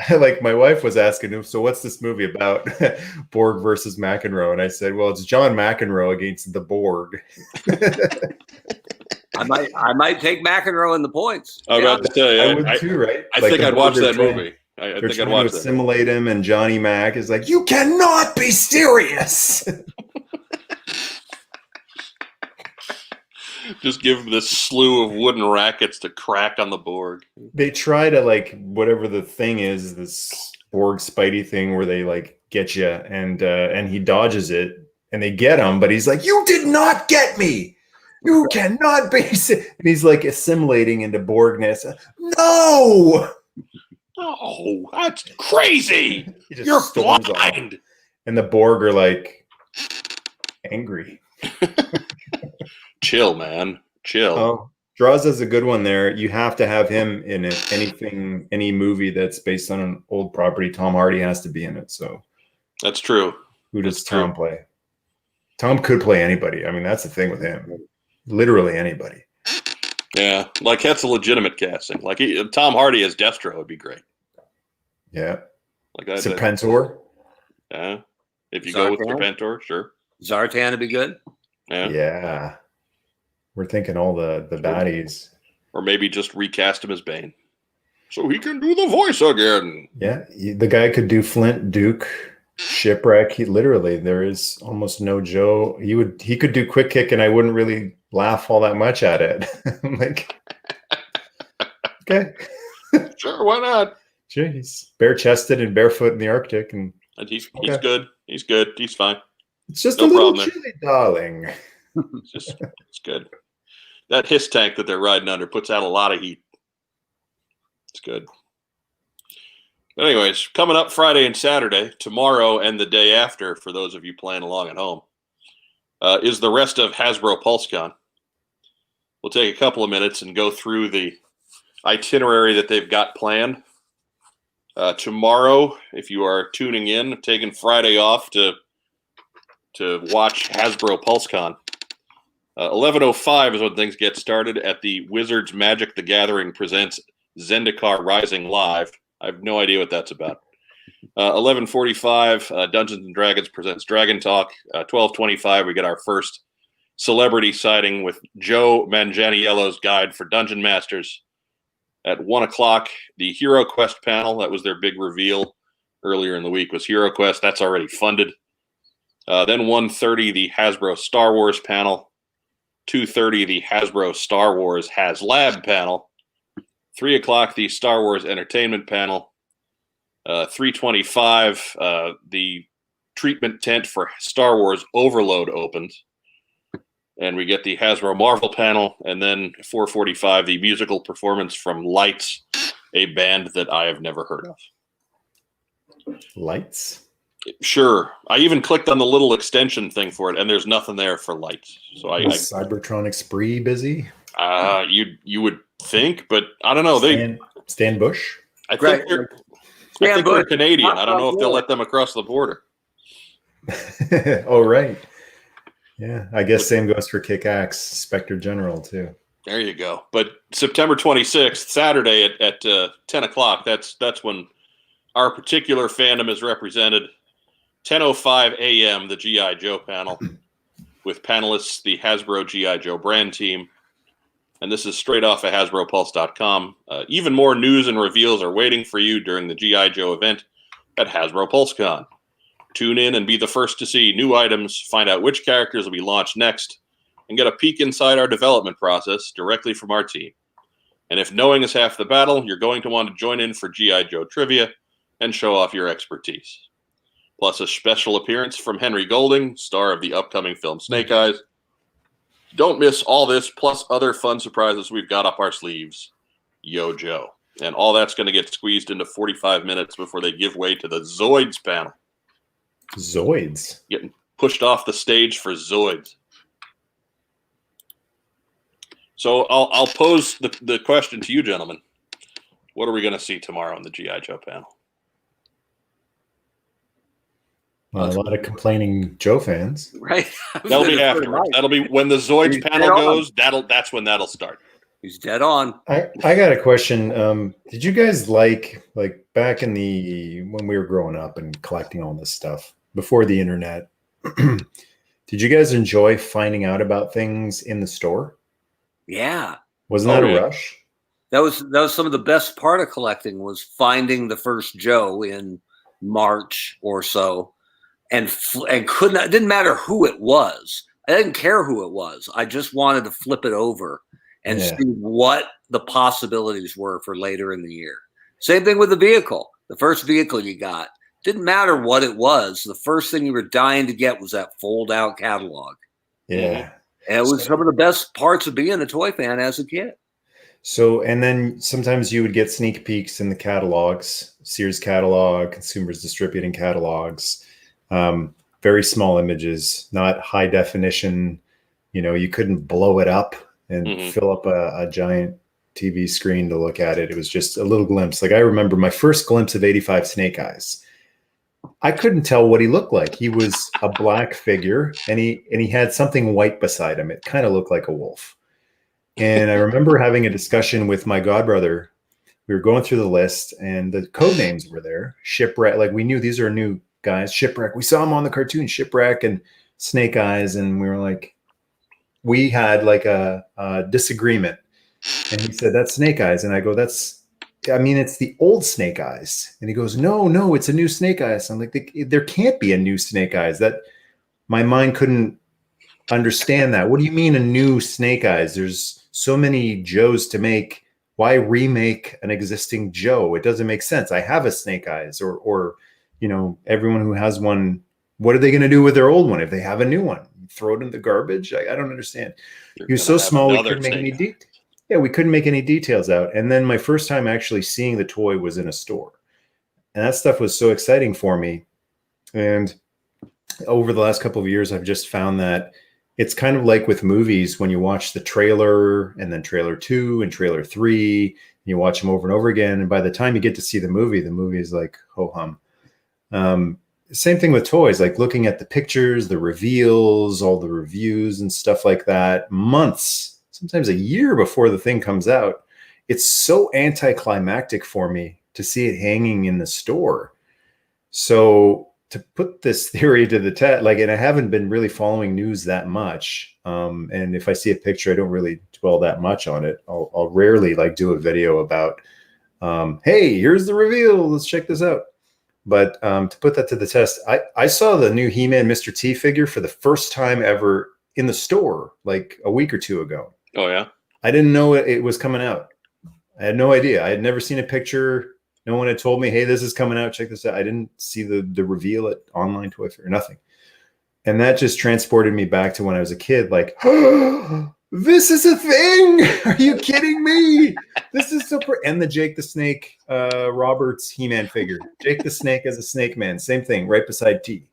my wife was asking, so what's this movie about? Borg versus McEnroe, and I said, well, it's John McEnroe against the Borg. I might take McEnroe in the points. I was about to tell you, I would too, right? I think I'd watch that movie. I think I'd watch that. Assimilate him, and Johnny Mac is like, you cannot be serious. Just give him this slew of wooden rackets to crack on the Borg. They try to whatever the thing is, this Borg Spidey thing where they get you, and he dodges it, and they get him, but he's like, you did not get me. You cannot be. And he's assimilating into Borgness. No. Oh, that's crazy. You're blind. Off. And the Borg are angry. Chill, man. Chill. Oh, Draws is a good one there. You have to have him in it. Any movie that's based on an old property, Tom Hardy has to be in it. So that's true. Who does Tom play? Tom could play anybody. I mean, that's the thing with him. Literally anybody. Yeah, that's a legitimate casting. Tom Hardy as Destro would be great. Yeah. Serpentor. Yeah. If you go with Serpentor, sure. Zartan would be good. Yeah. Yeah. We're thinking all the baddies. Or maybe just recast him as Bane. So he can do the voice again. Yeah. The guy could do Flint, Duke, Shipwreck. There is almost no Joe. He could do Quick Kick, and I wouldn't really laugh all that much at it. I'm okay. Sure, why not? Sure, he's bare-chested and barefoot in the Arctic. And he's good. He's good. He's fine. It's just a little chilly, darling. It's good. That hiss tank that they're riding under puts out a lot of heat. It's good. But anyways, coming up Friday and Saturday, tomorrow and the day after, for those of you playing along at home, is the rest of Hasbro PulseCon. We'll take a couple of minutes and go through the itinerary that they've got planned. Tomorrow, if you are tuning in, taking Friday off to watch Hasbro PulseCon. 11:05 is when things get started at the Wizards Magic the Gathering presents Zendikar Rising Live. I have no idea what that's about. 11:45, Dungeons and Dragons presents Dragon Talk. 12:25, we get our first celebrity sighting with Joe Manganiello's Guide for Dungeon Masters. At 1 o'clock, the Hero Quest panel, that was their big reveal earlier in the week, was Hero Quest. That's already funded. Then 1:30, the Hasbro Star Wars panel. 2:30, the Hasbro Star Wars HasLab panel. 3 o'clock, the Star Wars Entertainment panel. 3:25, the treatment tent for Star Wars Overload opens. And we get the Hasbro Marvel panel. And then 4:45, the musical performance from Lights, a band that I have never heard of. Lights? Sure. I even clicked on the little extension thing for it, and there's nothing there for Lights. So I Cybertronic Spree busy? You would think, but I don't know. Stan Bush? I think I think they're Canadian. I don't know if they'll let them across the border. Oh, right. Yeah, I guess same goes for Kick-Axe Spectre General, too. There you go. But September 26th, Saturday at 10 o'clock, that's when our particular fandom is represented. 10:05 a.m., the G.I. Joe panel, with panelists, the Hasbro G.I. Joe brand team. And this is straight off of HasbroPulse.com. Even more news and reveals are waiting for you during the G.I. Joe event at Hasbro PulseCon. Tune in and be the first to see new items, find out which characters will be launched next, and get a peek inside our development process directly from our team. And if knowing is half the battle, you're going to want to join in for G.I. Joe trivia and show off your expertise. Plus a special appearance from Henry Golding, star of the upcoming film Snake Eyes. Don't miss all this, plus other fun surprises we've got up our sleeves. Yo Joe. And all that's going to get squeezed into 45 minutes before they give way to the Zoids panel. Zoids? Getting pushed off the stage for Zoids. So I'll pose the question to you, gentlemen. What are we going to see tomorrow on the G.I. Joe panel? A lot of complaining Joe fans. Right. That'll be afterwards. That'll be when the Zoids panel goes. That's when that'll start. He's dead on. I got a question. Did you guys like back in when we were growing up and collecting all this stuff before the internet? Did you guys enjoy finding out about things in the store? Yeah. Wasn't that a rush? That was some of the best part of collecting, was finding the first Joe in March or so. And it didn't matter who it was. I didn't care who it was. I just wanted to flip it over and see what the possibilities were for later in the year. Same thing with the vehicle. The first vehicle you got, didn't matter what it was. The first thing you were dying to get was that fold-out catalog. Yeah. And it was some of the best parts of being a toy fan as a kid. So, and then sometimes you would get sneak peeks in the catalogs, Sears catalog, Consumers Distributing catalogs. Very small images, not high definition. You couldn't blow it up and fill up a giant TV screen to look at it. It was just a little glimpse. Like I remember my first glimpse of 85 Snake Eyes. I couldn't tell what he looked like. He was a black figure and he had something white beside him. It kind of looked like a wolf. And I remember having a discussion with my godbrother. We were going through the list and the code names were there. Shipwreck, like we knew these are new guys. Shipwreck, we saw him on the cartoon, Shipwreck and Snake Eyes, and we were like, we had like a disagreement, and he said that's Snake Eyes, and I go, it's the old Snake Eyes, and he goes, no, it's a new Snake Eyes. I'm like, there can't be a new Snake Eyes. That my mind couldn't understand that. What do you mean a new Snake Eyes? There's so many Joes to make. Why remake an existing Joe? It doesn't make sense. I have a Snake Eyes, or everyone who has one, what are they going to do with their old one if they have a new one? Throw it in the garbage? I don't understand. He was so small we couldn't make any details. Yeah, we couldn't make any details out. And then my first time actually seeing the toy was in a store. And that stuff was so exciting for me. And over the last couple of years, I've just found that it's kind of like with movies when you watch the trailer and then trailer 2 and trailer 3, and you watch them over and over again. And by the time you get to see the movie is like ho-hum. Same thing with toys, like looking at the pictures, the reveals, all the reviews and stuff like that, months, sometimes a year before the thing comes out. It's so anticlimactic for me to see it hanging in the store. So to put this theory to the test, and I haven't been really following news that much. And if I see a picture, I don't really dwell that much on it. I'll rarely do a video about, hey, here's the reveal. Let's check this out. But to put that to the test, I saw the new He-Man Mr. T figure for the first time ever in the store like a week or two ago. Oh, yeah? I didn't know it was coming out. I had no idea. I had never seen a picture. No one had told me, hey, this is coming out. Check this out. I didn't see the reveal at Online Toy Fair, nothing. And that just transported me back to when I was a kid, like, oh, this is a thing. Are you kidding me? This is super. And the Jake the Snake Roberts He-Man figure. Jake the Snake as a Snake Man. Same thing, right beside T.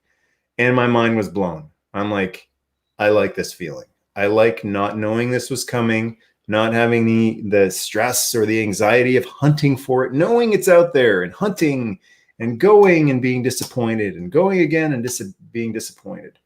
And my mind was blown. I'm like, I like this feeling. I like not knowing this was coming, not having the stress or the anxiety of hunting for it, knowing it's out there and hunting and going and being disappointed and going again and being disappointed.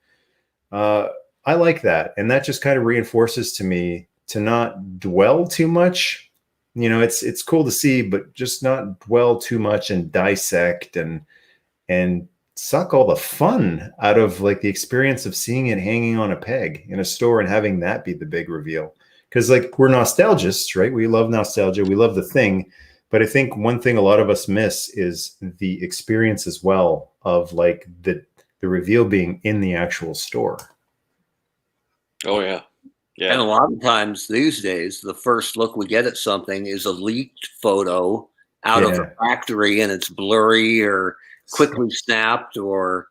I like that. And that just kind of reinforces to me to not dwell too much. You know, it's cool to see, but just not dwell too much and dissect and suck all the fun out of like the experience of seeing it hanging on a peg in a store and having that be the big reveal. Because like we're nostalgists, right? We love nostalgia. We love the thing. But I think one thing a lot of us miss is the experience as well of like the reveal being in the actual store. Oh yeah. Yeah. And a lot of times these days, the first look we get at something is a leaked photo out of a factory, and it's blurry or quickly snapped, or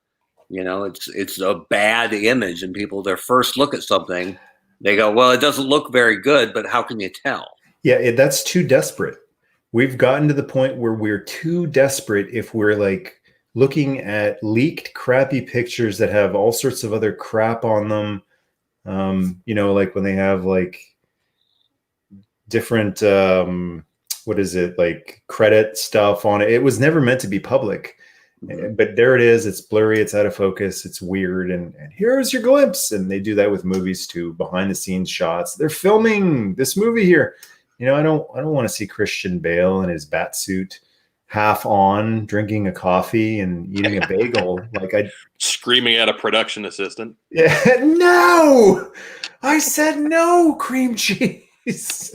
it's a bad image, and people, their first look at something, they go, well, it doesn't look very good, but how can you tell? Yeah, that's too desperate. We've gotten to the point where we're too desperate if we're like looking at leaked crappy pictures that have all sorts of other crap on them. Like when they have like different like credit stuff on it. It was never meant to be public. Mm-hmm. But there it is. It's blurry. It's out of focus. It's weird. And here's your glimpse. And they do that with movies too, behind the scenes shots. They're filming this movie here. I don't want to see Christian Bale in his bat suit, half on, drinking a coffee and eating a bagel. Like screaming at a production assistant. Yeah, no, I said no, cream cheese.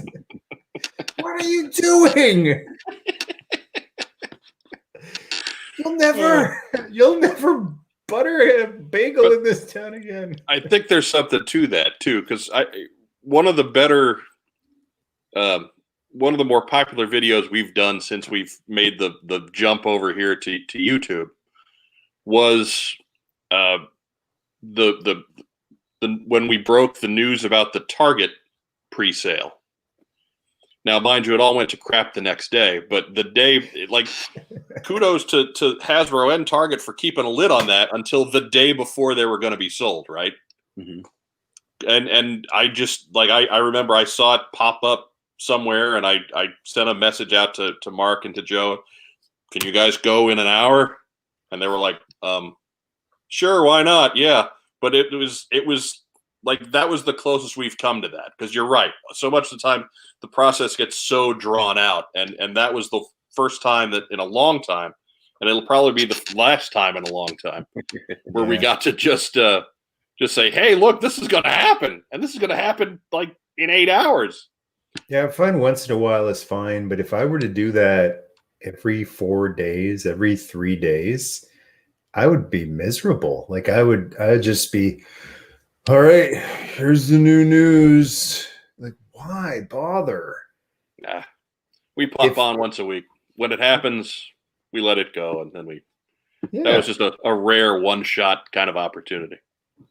What are you doing? You'll never butter a bagel in this town again. I think there's something to that too, because one of the more popular videos we've done since we've made the jump over here to YouTube was the when we broke the news about the Target pre-sale. Now, mind you, it all went to crap the next day, but the day, like, kudos to Hasbro and Target for keeping a lid on that until the day before they were going to be sold, right? Mm-hmm. And I just, like, I remember I saw it pop up somewhere, and I sent a message out to Mark and to Joe, can you guys go in an hour? And they were like, sure, why not? Yeah. But it was like, that was the closest we've come to that, because you're right. So much of the time, the process gets so drawn out, and that was the first time that in a long time, and it'll probably be the last time in a long time, where we got to just say, hey, look, this is going to happen, and this is going to happen like in 8 hours. Yeah, fine once in a while is fine, but if I were to do that every 4 days, every 3 days, I would be miserable. Like I would just be, all right, here's the new news. Like, why bother? Nah, we pop on once a week. When it happens, we let it go, and then that was just a rare one-shot kind of opportunity.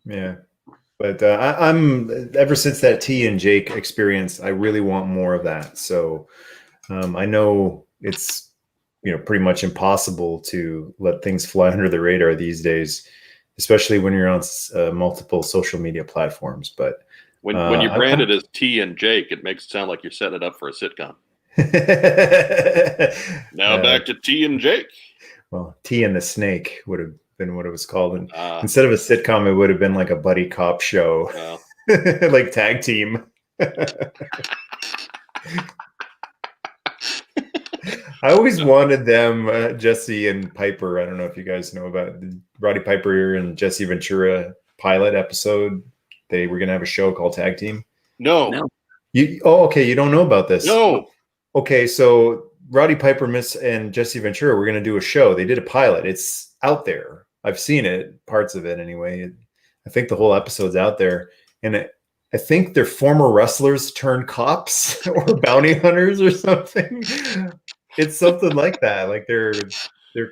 Yeah. But I'm ever since that T and Jake experience, I really want more of that. So I know it's pretty much impossible to let things fly under the radar these days, especially when you're on multiple social media platforms. But when you brand it as T and Jake, it makes it sound like you're setting it up for a sitcom. Now back to T and Jake. Well, T and the Snake would have been what it was called, and instead of a sitcom, it would have been like a buddy cop show, like Tag Team. I always wanted them, Jesse and Piper. I don't know if you guys know about the Roddy Piper and Jesse Ventura pilot episode. They were going to have a show called Tag Team. No. Okay. You don't know about this? No. Okay. So Roddy Piper and Jesse Ventura were going to do a show. They did a pilot. It's out there. I've seen it, parts of it anyway. I think the whole episode's out there. And I think they're former wrestlers turned cops or bounty hunters or something. It's something like that. Like they're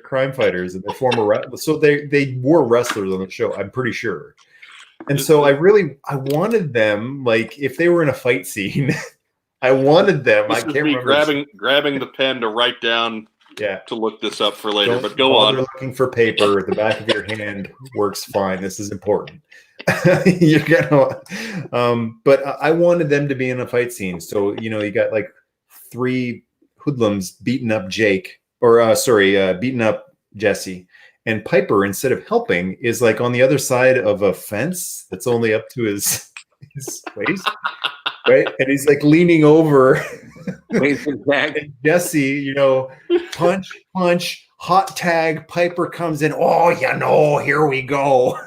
crime fighters and they're former so they were wrestlers on the show, I'm pretty sure. And so I wanted them, like if they were in a fight scene, I wanted them. I can't remember. Grabbing the pen to write down to look this up for later. Don't but go on. Looking for paper at the back of your hand works fine. This is important. You're gonna but I wanted them to be in a fight scene. So you got like 3 hoodlums beating up Jake, or beating up Jesse. And Piper, instead of helping, is like on the other side of a fence that's only up to his waist, right? And he's like leaning over. And Jesse, punch, hot tag. Piper comes in. Oh, here we go.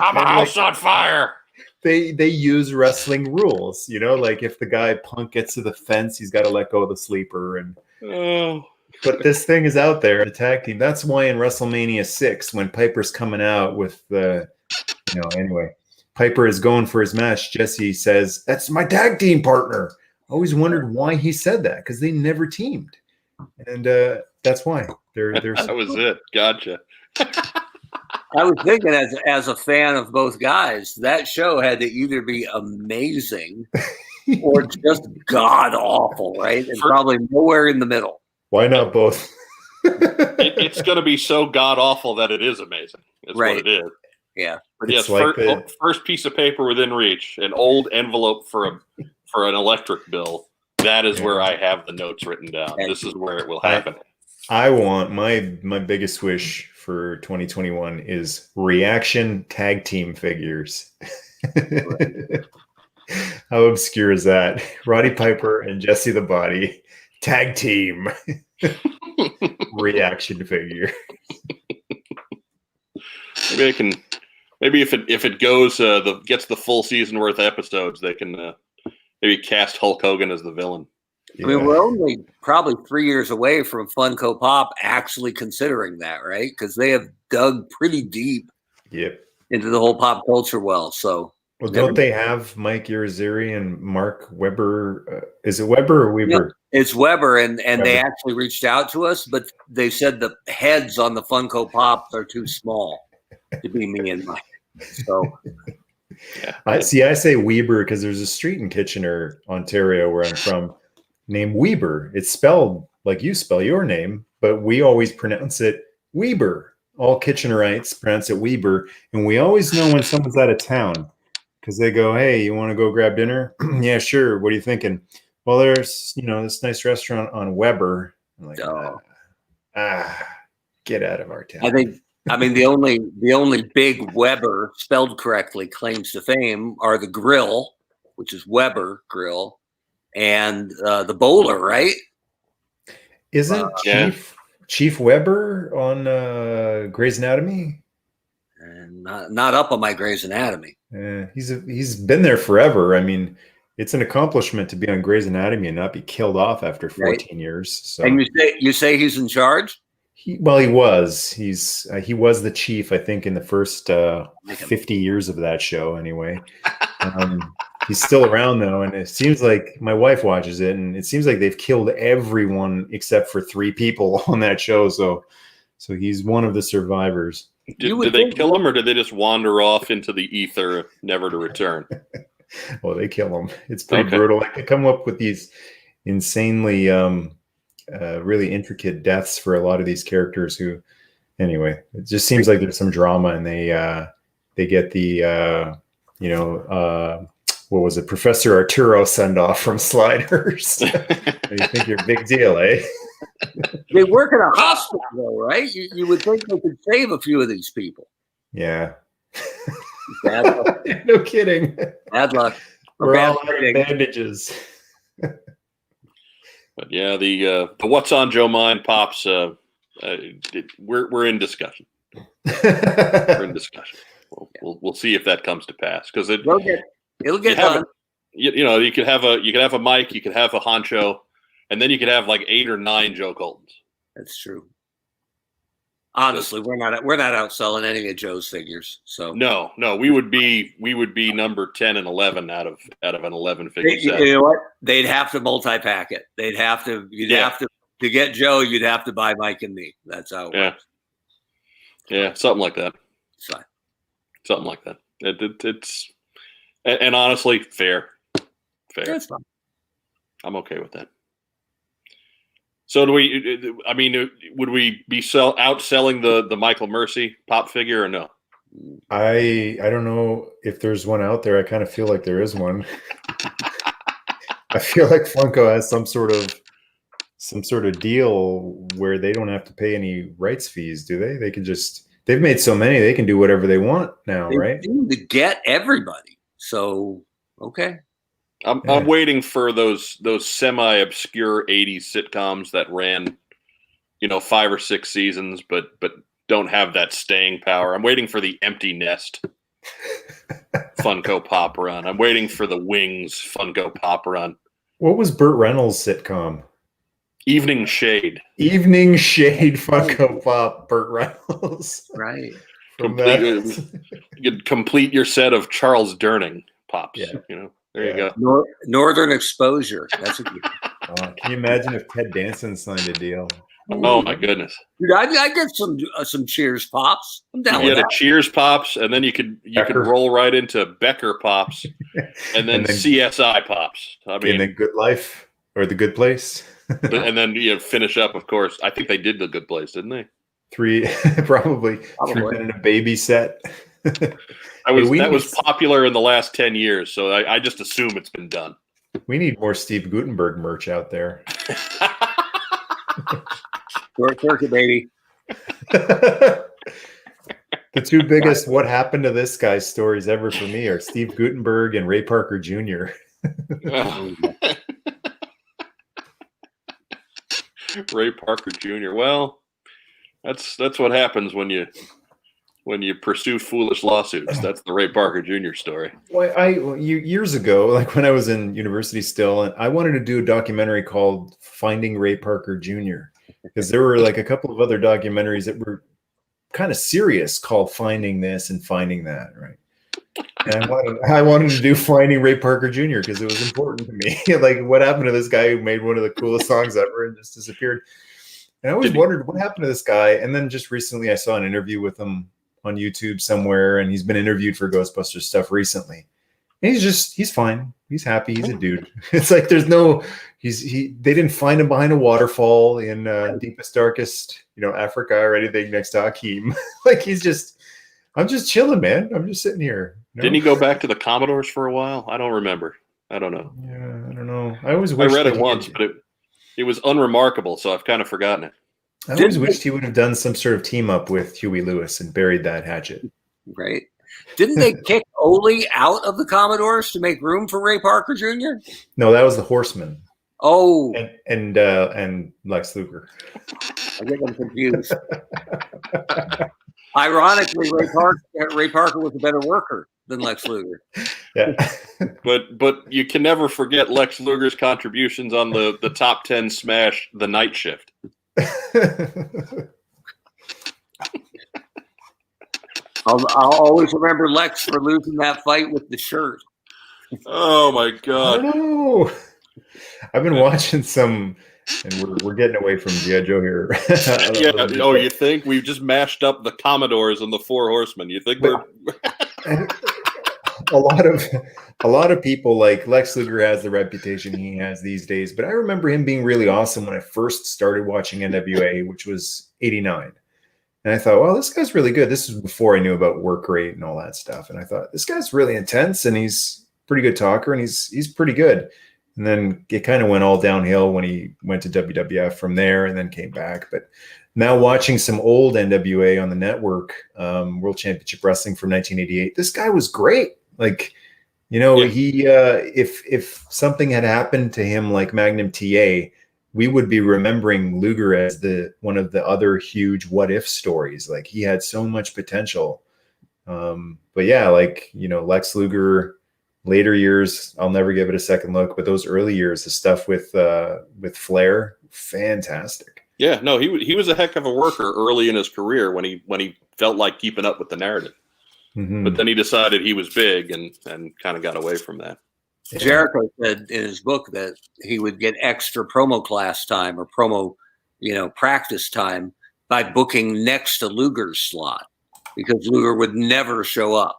I'm a house on fire. They use wrestling rules, like if the guy Punk gets to the fence, he's got to let go of the sleeper. And but this thing is out there, the tag team. That's why in WrestleMania 6, when Piper's coming out with anyway, Piper is going for his match. Jesse says, "That's my tag team partner." I always wondered why he said that, because they never teamed, and that's why they're. That was it. Gotcha. I was thinking, as a fan of both guys, that show had to either be amazing or just god awful, right? And probably nowhere in the middle. Why not both? It's going to be so god awful that it is amazing. That's right. What it is. Yeah. But yes, first piece of paper within reach, an old envelope for an electric bill. That is where I have the notes written down. This is where it will happen. I want my biggest wish for 2021 is reaction tag team figures. How obscure is that? Roddy Piper and Jesse the Body tag team reaction figure. Maybe if it goes gets the full season worth of episodes, they can maybe cast Hulk Hogan as the villain. Yeah. I mean, we're only probably 3 years away from Funko Pop actually considering that, right? Because they have dug pretty deep into the whole pop culture well. So, don't they have Mike Irizarry and Mark Webber? Is it Webber or Weber? No, it's Webber, and they actually reached out to us, but they said the heads on the Funko Pops are too small to be me and Mike. So. I say Weber because there's a street in Kitchener, Ontario, where I'm from, named Weber. It's spelled like you spell your name, but we always pronounce it Weber. All Kitchenerites pronounce it Weber, and we always know when someone's out of town because they go, "Hey, you want to go grab dinner?" "Yeah, sure. What are you thinking?" "Well, there's this nice restaurant on Weber." I'm like, get out of our town. I mean, the only big Weber spelled correctly claims to fame are the Grill, which is Weber Grill, and the Bowler, right? Isn't Chief Weber on Grey's Anatomy? And not up on my Grey's Anatomy. He's been there forever. I mean, it's an accomplishment to be on Grey's Anatomy and not be killed off after 14 years. So. And you say he's in charge? He was. He was the chief, I think, in the first 50 years of that show. Anyway, he's still around though, and it seems like my wife watches it, and it seems like they've killed everyone except for 3 people on that show. So he's one of the survivors. Did they kill him, or did they just wander off into the ether, never to return? Well, they kill him. It's pretty brutal. Like, they come up with these insanely. Really intricate deaths for a lot of these characters who, anyway, it just seems like there's some drama, and they get the what was it, Professor Arturo send off from Sliders. And you think you're a big deal, eh? They work in a hospital though, right? You would think they could save a few of these people. Yeah. Bad luck. No kidding. Bad luck. We're all out of bandages. But yeah, the What's on Joe Mind Pops, we're in discussion. We're in discussion. We'll see if that comes to pass, because it'll get done. You could have a Mike, you could have a Honcho, and then you could have like 8 or 9 Joe Coltons. That's true. Honestly, we're not outselling any of Joe's figures. So no, we would be number 10 and 11 out of an 11 figure set. You know what? They'd have to multi-pack it. You'd have to get Joe. You'd have to buy Mike and me. That's how it works. Yeah, something like that. Fine. Something like that. It's and honestly fair. That's fine. I'm okay with that. So would we be outselling the Michael Mercy pop figure or no? I don't know if there's one out there. I kind of feel like there is one. I feel like Funko has some sort of some sort of deal where they don't have to pay any rights fees, do they? They can just, they've made so many, they can do whatever they want now, They right? seem to get everybody. So, okay. I'm waiting for those semi-obscure 80s sitcoms that ran, 5 or 6 seasons, but don't have that staying power. I'm waiting for the Empty Nest Funko Pop run. I'm waiting for the Wings Funko Pop run. What was Burt Reynolds' sitcom? Evening Shade. Evening Shade Funko Pop, Burt Reynolds. Right. You could complete your set of Charles Durning pops. Yeah. There you go. Northern Exposure. That's a good. Can you imagine if Ted Danson signed a deal? Oh my goodness, dude! I get some Cheers pops. I'm down with that. that. Cheers pops, and then you could roll right into Becker pops, and then CSI pops. I mean, and then Good Life or The Good Place, and then finish up. Of course, I think they did The Good Place, didn't they? Probably. 3-minute baby set. That was popular in the last 10 years, so I just assume it's been done. We need more Steve Gutenberg merch out there. Short circuit, baby. The two biggest "what happened to this guy" stories ever for me are Steve Gutenberg and Ray Parker Jr. Ray Parker Jr. Well, that's what happens when you pursue foolish lawsuits. That's the Ray Parker Jr. story. Well, years ago, like when I was in university still, and I wanted to do a documentary called Finding Ray Parker Jr. because there were like a couple of other documentaries that were kind of serious called Finding This and Finding That, right? And I wanted to do Finding Ray Parker Jr. because it was important to me. Like, what happened to this guy who made one of the coolest songs ever and just disappeared? And I always wondered what happened to this guy. And then just recently I saw an interview with him on YouTube somewhere, and he's been interviewed for Ghostbusters stuff recently. And he's fine. He's happy. He's a dude. It's like they didn't find him behind a waterfall in deepest, darkest, Africa or anything next to Hakeem. Like I'm just chilling, man. I'm just sitting here. Didn't he go back to the Commodores for a while? I don't remember. I don't know. Yeah, I don't know. I read it once, but it was unremarkable, so I've kind of forgotten it. I always wished he would have done some sort of team up with Huey Lewis and buried that hatchet. Right. Didn't they kick Ole out of the Commodores to make room for Ray Parker Jr.? No, that was the Horsemen. Oh. And Lex Luger. I think I'm confused. Ironically, Ray Parker was a better worker than Lex Luger. Yeah. But you can never forget Lex Luger's contributions on the top 10 smash, The Night Shift. I'll always remember Lex for losing that fight with the shirt. Oh my God! No, I've been watching some, and we're getting away from G.I. Joe here. Yeah. Oh, you think we've just mashed up the Commodores and the Four Horsemen? You think we're a lot of people like Lex Luger has the reputation he has these days, but I remember him being really awesome when I first started watching NWA, which was '89. And I thought, well, this guy's really good. This is before I knew about work rate and all that stuff. And I thought, this guy's really intense and he's a pretty good talker and he's pretty good. And then it kind of went all downhill when he went to WWF from there and then came back. But now watching some old NWA on the network, World Championship Wrestling from 1988, this guy was great. Like, he if something had happened to him like Magnum TA, we would be remembering Luger as one of the other huge what if stories. Like, he had so much potential. But yeah, Lex Luger, later years, I'll never give it a second look. But those early years, the stuff with Flair, fantastic. Yeah, no, he was a heck of a worker early in his career when he felt like keeping up with the narrative. Mm-hmm. But then he decided he was big and kind of got away from that. Jericho said in his book that he would get extra promo class time or promo, practice time by booking next to Luger's slot, because Luger would never show up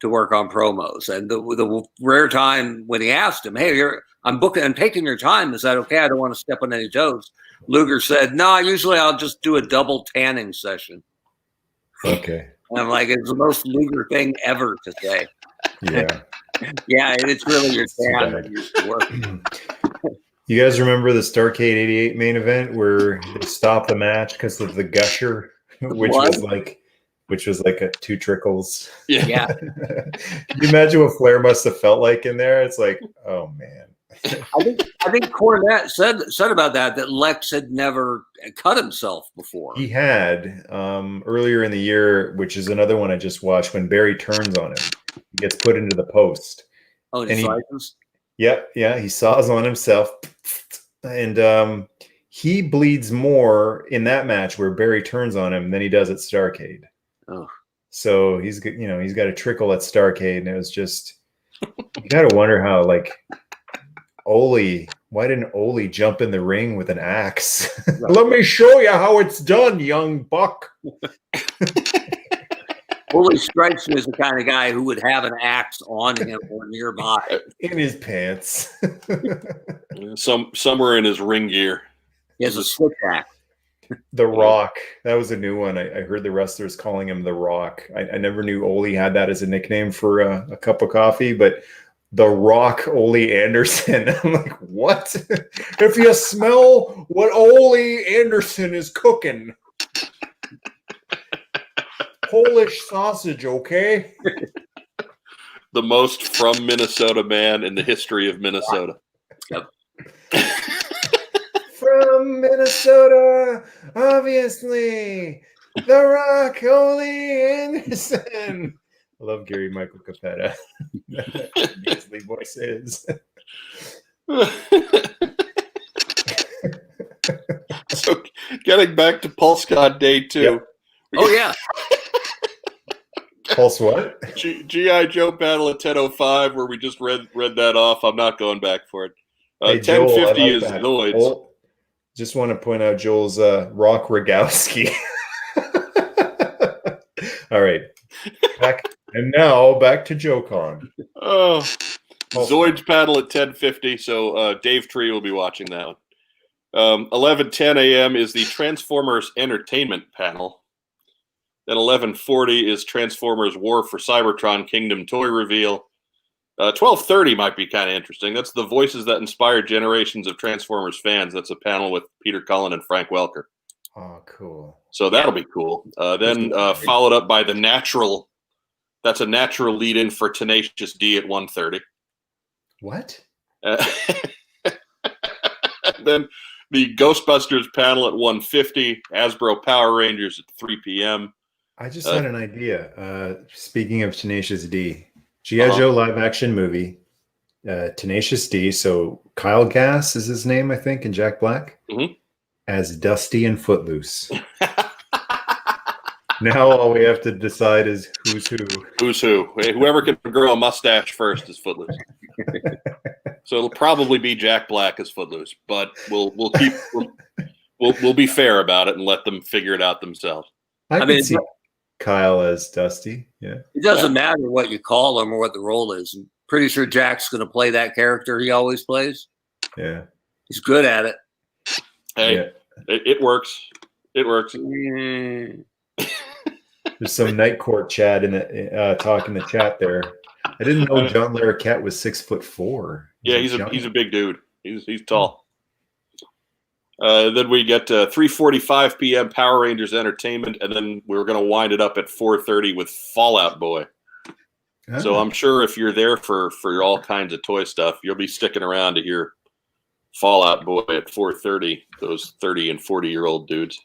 to work on promos. And the rare time when he asked him, "Hey, I'm booking and taking your time. Is that okay? I don't want to step on any toes." Luger said, "No, usually I'll just do a double tanning session." Okay. And I'm like, it's the most Luger thing ever to say. Yeah. Yeah, it's really your tan that used to work. You guys remember the Starrcade '88 main event where they stopped the match because of the gusher, which was like two trickles. Yeah. Can you imagine what Flair must have felt like in there? It's like, oh man. I think Cornette said about that Lex had never cut himself before. He had earlier in the year, which is another one I just watched, when Barry turns on him, he gets put into the post. Oh, and he saws on himself, and he bleeds more in that match where Barry turns on him than he does at Starrcade. Oh, so he's got a trickle at Starrcade, and it was just, you got to wonder how, like, why didn't Ole jump in the ring with an axe? Let me show you how it's done, young buck. Ole strikes me as the kind of guy who would have an axe on him or nearby. In his pants. Somewhere in his ring gear. He has a switch axe. The Rock. That was a new one. I heard the wrestlers calling him The Rock. I never knew Ole had that as a nickname for a cup of coffee, but The Rock Ole Anderson. I'm like, what? If you smell what Ole Anderson is cooking. Polish sausage, okay? The most from Minnesota man in the history of Minnesota. Yep. From Minnesota, obviously, The Rock, Ole Anderson. I love Gary Michael Capetta. Beasley voice is. So, getting back to PulseCon Day 2. Yep. Oh, yeah. Pulse what? G.I. Joe Battle at 10:05, where we just read that off. I'm not going back for it. Hey, 10:50 like is that. Zoids. Just want to point out Joel's Rock Rogowski. All right. Back to JoeCon. Oh, Zoids Battle at 10:50. So Dave Tree will be watching that one. 11:10 a.m. is the Transformers Entertainment panel. Then 11:40 is Transformers War for Cybertron Kingdom toy reveal. 12:30 might be kind of interesting. That's the voices that inspired generations of Transformers fans. That's a panel with Peter Cullen and Frank Welker. Oh, cool. So that'll be cool. Then followed up by the natural. That's a natural lead-in for Tenacious D at 1:30. What? Then the Ghostbusters panel at 1:50. Hasbro Power Rangers at 3 p.m. I just had an idea. Speaking of Tenacious D, G.I. Joe live action movie, Tenacious D. So Kyle Gass is his name, I think, and Jack Black as Dusty and Footloose. Now all we have to decide is who's who. Who's who? Whoever can grow a mustache first is Footloose. So it'll probably be Jack Black as Footloose, but we'll be fair about it and let them figure it out themselves. I mean, see Kyle as Dusty. Yeah, it doesn't matter what you call him or what the role is. I'm pretty sure Jack's going to play that character he always plays. Yeah, he's good at it. Hey, yeah. It works. It works. There's some night court chat in the talk in the chat there. I didn't know John Larroquette was 6'4". Yeah, he's a big dude. He's tall. Then we get 3:45 p.m. Power Rangers Entertainment, and then we're going to wind it up at 4:30 with Fallout Boy. Oh. So I'm sure if you're there for all kinds of toy stuff, you'll be sticking around to hear Fallout Boy at 4:30. Those 30 and 40-year-old dudes.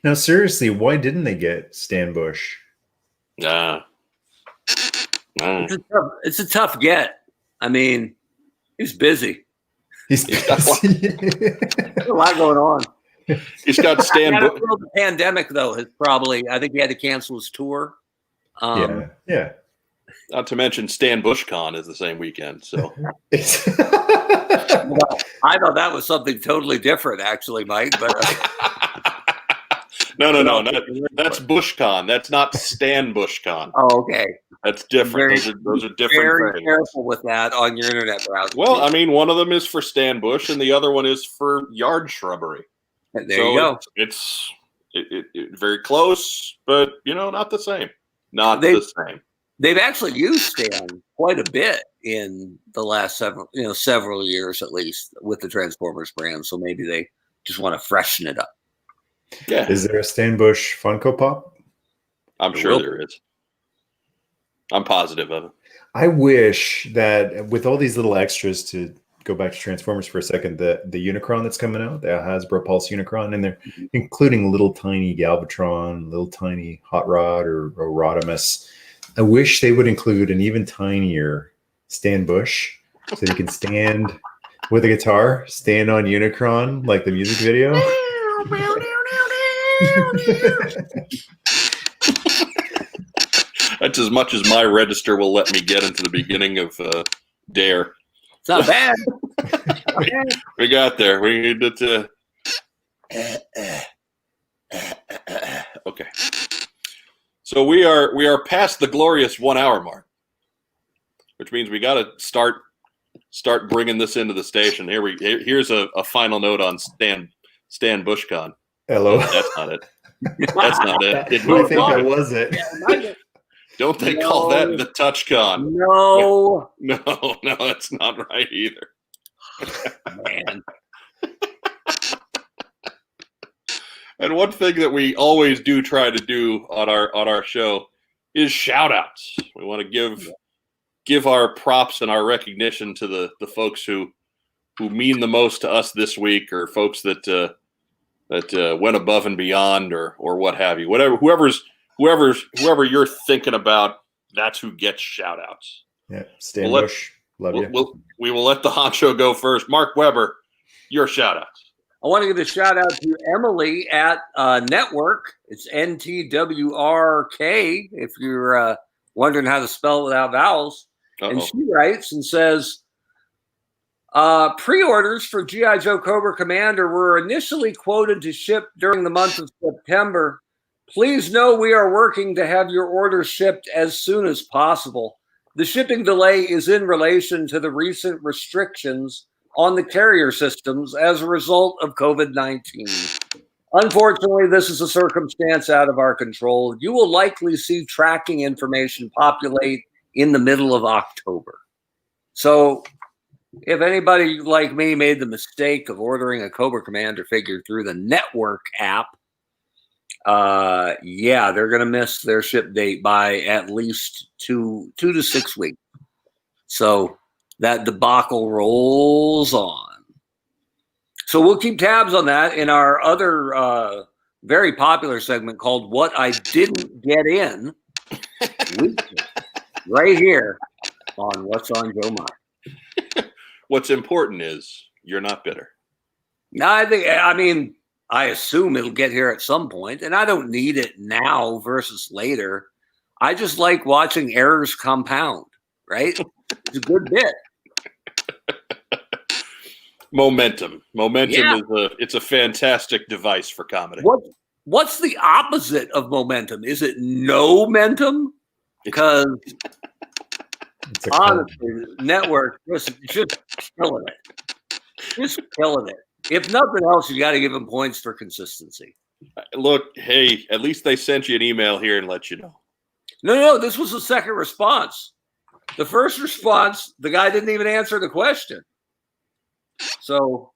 Now, seriously, why didn't they get Stan Bush? It's a tough get. I mean, he's busy. He's got a lot going on. He's got Stan Bush. The pandemic, though, has probably. I think he had to cancel his tour. Yeah. Not to mention Stan BushCon is the same weekend. So I thought that was something totally different, actually, Mike. But no. That's BushCon. That's not Stan BushCon. Oh, okay. That's different. Those are different. Very things. Careful with that on your internet browser. Well, I mean, one of them is for Stan Bush, and the other one is for yard shrubbery. There you go. It's very close, but not the same. Not the same. They've actually used Stan quite a bit in the last several years at least with the Transformers brand. So maybe they just want to freshen it up. Yeah. Is there a Stan Bush Funko Pop? I'm sure there is. I'm positive of it. I wish that with all these little extras, to go back to Transformers for a second, the Unicron that's coming out, the Hasbro Pulse Unicron, and they're including little tiny Galvatron, little tiny Hot Rod or Rodimus. I wish they would include an even tinier Stan Bush so he can stand with a guitar, stand on Unicron like the music video. That's as much as my register will let me get into the beginning of Dare. It's not bad. We got there. We needed to. Okay. So we are past the glorious 1 hour mark, which means we got to start bringing this into the station. Here's a final note on Stan BushCon. Hello. That's not it. That's not it. I think that was it. Don't they call that the TouchCon? No, that's not right either. man. And one thing that we always do try to do on our show is shout outs. We want to give our props and our recognition to the folks who mean the most to us this week, or folks that went above and beyond, or what have you. Whoever you're thinking about, that's who gets shout outs. Yeah, Stan Bush, love you. We will let the honcho go first. Mark Weber, your shout outs. I want to give a shout out to Emily at Network. It's NTWRK, if you're wondering how to spell it without vowels. Uh-oh. And she writes and says, pre-orders for G.I. Joe Cobra Commander were initially quoted to ship during the month of September. Please know we are working to have your order shipped as soon as possible. The shipping delay is in relation to the recent restrictions on the carrier systems as a result of COVID-19. Unfortunately, this is a circumstance out of our control. You will likely see tracking information populate in the middle of October. So if anybody like me made the mistake of ordering a Cobra Commander figure through the Network app, they're going to miss their ship date by at least 2 to 6 weeks. So that debacle rolls on. So we'll keep tabs on that in our other very popular segment called What I Didn't Get In, weekly, right here on What's on Joe Mind. What's important is you're not bitter. I assume it'll get here at some point, and I don't need it now versus later. I just like watching errors compound, right? It's a good bit. Momentum is a fantastic device for comedy. What's the opposite of momentum? Is it no momentum? Because honestly, Network just killing it. Just killing it. If nothing else, you got to give them points for consistency. Look, hey, at least they sent you an email here and let you know. No, this was the second response. The first response, the guy didn't even answer the question. So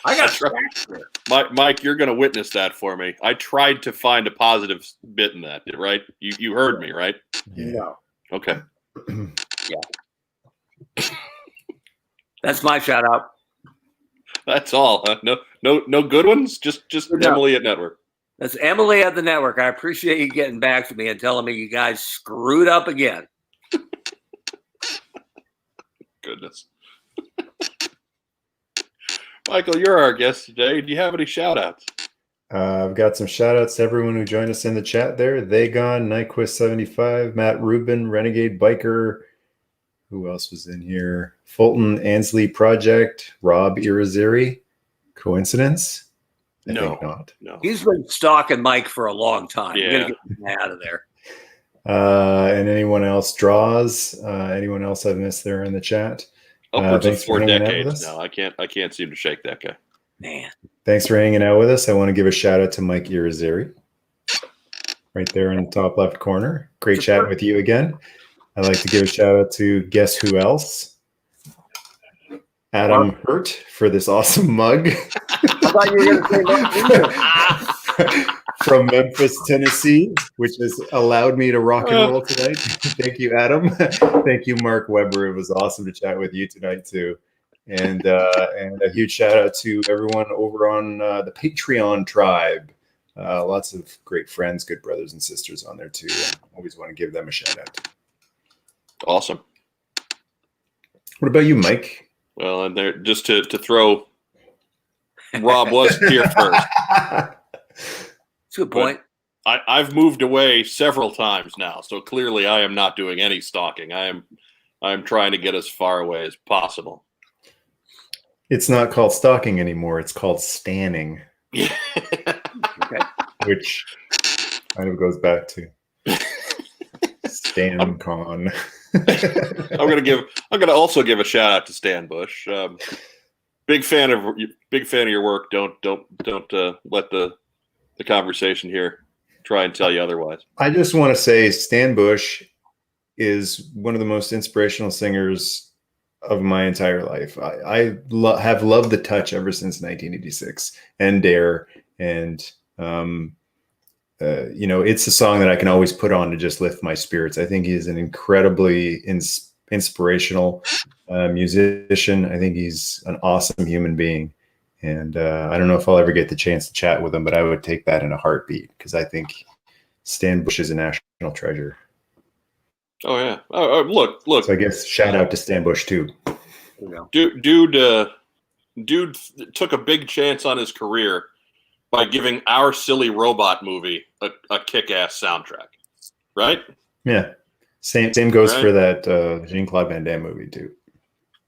I got tracked there. Mike, you're going to witness that for me. I tried to find a positive bit in that, right? You heard me, right? No. Okay. Yeah. That's my shout out. That's all. No good ones. Just Emily at Network. That's Emily at the Network. I appreciate you getting back to me and telling me you guys screwed up again. Goodness. Michael, you're our guest today. Do you have any shout-outs? I've got some shout-outs to everyone who joined us in the chat there. Theygon, Nyquist75, Matt Rubin, Renegade Biker. Who else was in here? Fulton Ansley Project, Rob Irizarry. Coincidence? I think not. No. He's been stalking Mike for a long time. Yeah. We're going to get him out of there. And anyone else draws? Anyone else I've missed there in the chat? Upwards of 4 decades now. I can't seem to shake that guy. Man. Thanks for hanging out with us. I want to give a shout out to Mike Irizarry. Right there in the top left corner. Great chatting with you again. I'd like to give a shout out to guess who else? Adam Hurt for this awesome mug. I thought you were going to say from Memphis, Tennessee, which has allowed me to rock and roll tonight. Thank you, Adam. Thank you, Mark Weber. It was awesome to chat with you tonight too. And a huge shout out to everyone over on the Patreon tribe. Lots of great friends, good brothers and sisters on there too. Always want to give them a shout out. Awesome. What about you, Mike? Well, and there, just to throw, Rob was here first. That's a good point. I've moved away several times now, so clearly I am not doing any stalking. I am trying to get as far away as possible. It's not called stalking anymore. It's called stanning. Okay. Which kind of goes back to Stan Con. I'm gonna also give a shout out to Stan Bush. Big fan of your work. Don't let the conversation here try and tell you otherwise. I just want to say Stan Bush is one of the most inspirational singers of my entire life. I have loved The Touch ever since 1986 and Dare. And, it's a song that I can always put on to just lift my spirits. I think he's an incredibly inspirational musician. I think he's an awesome human being. And I don't know if I'll ever get the chance to chat with him, but I would take that in a heartbeat because I think Stan Bush is a national treasure. Oh yeah. Look. So I guess shout out to Stan Bush too. Dude took a big chance on his career by giving our silly robot movie a kick-ass soundtrack, right? Yeah. Same goes for that Jean-Claude Van Damme movie too.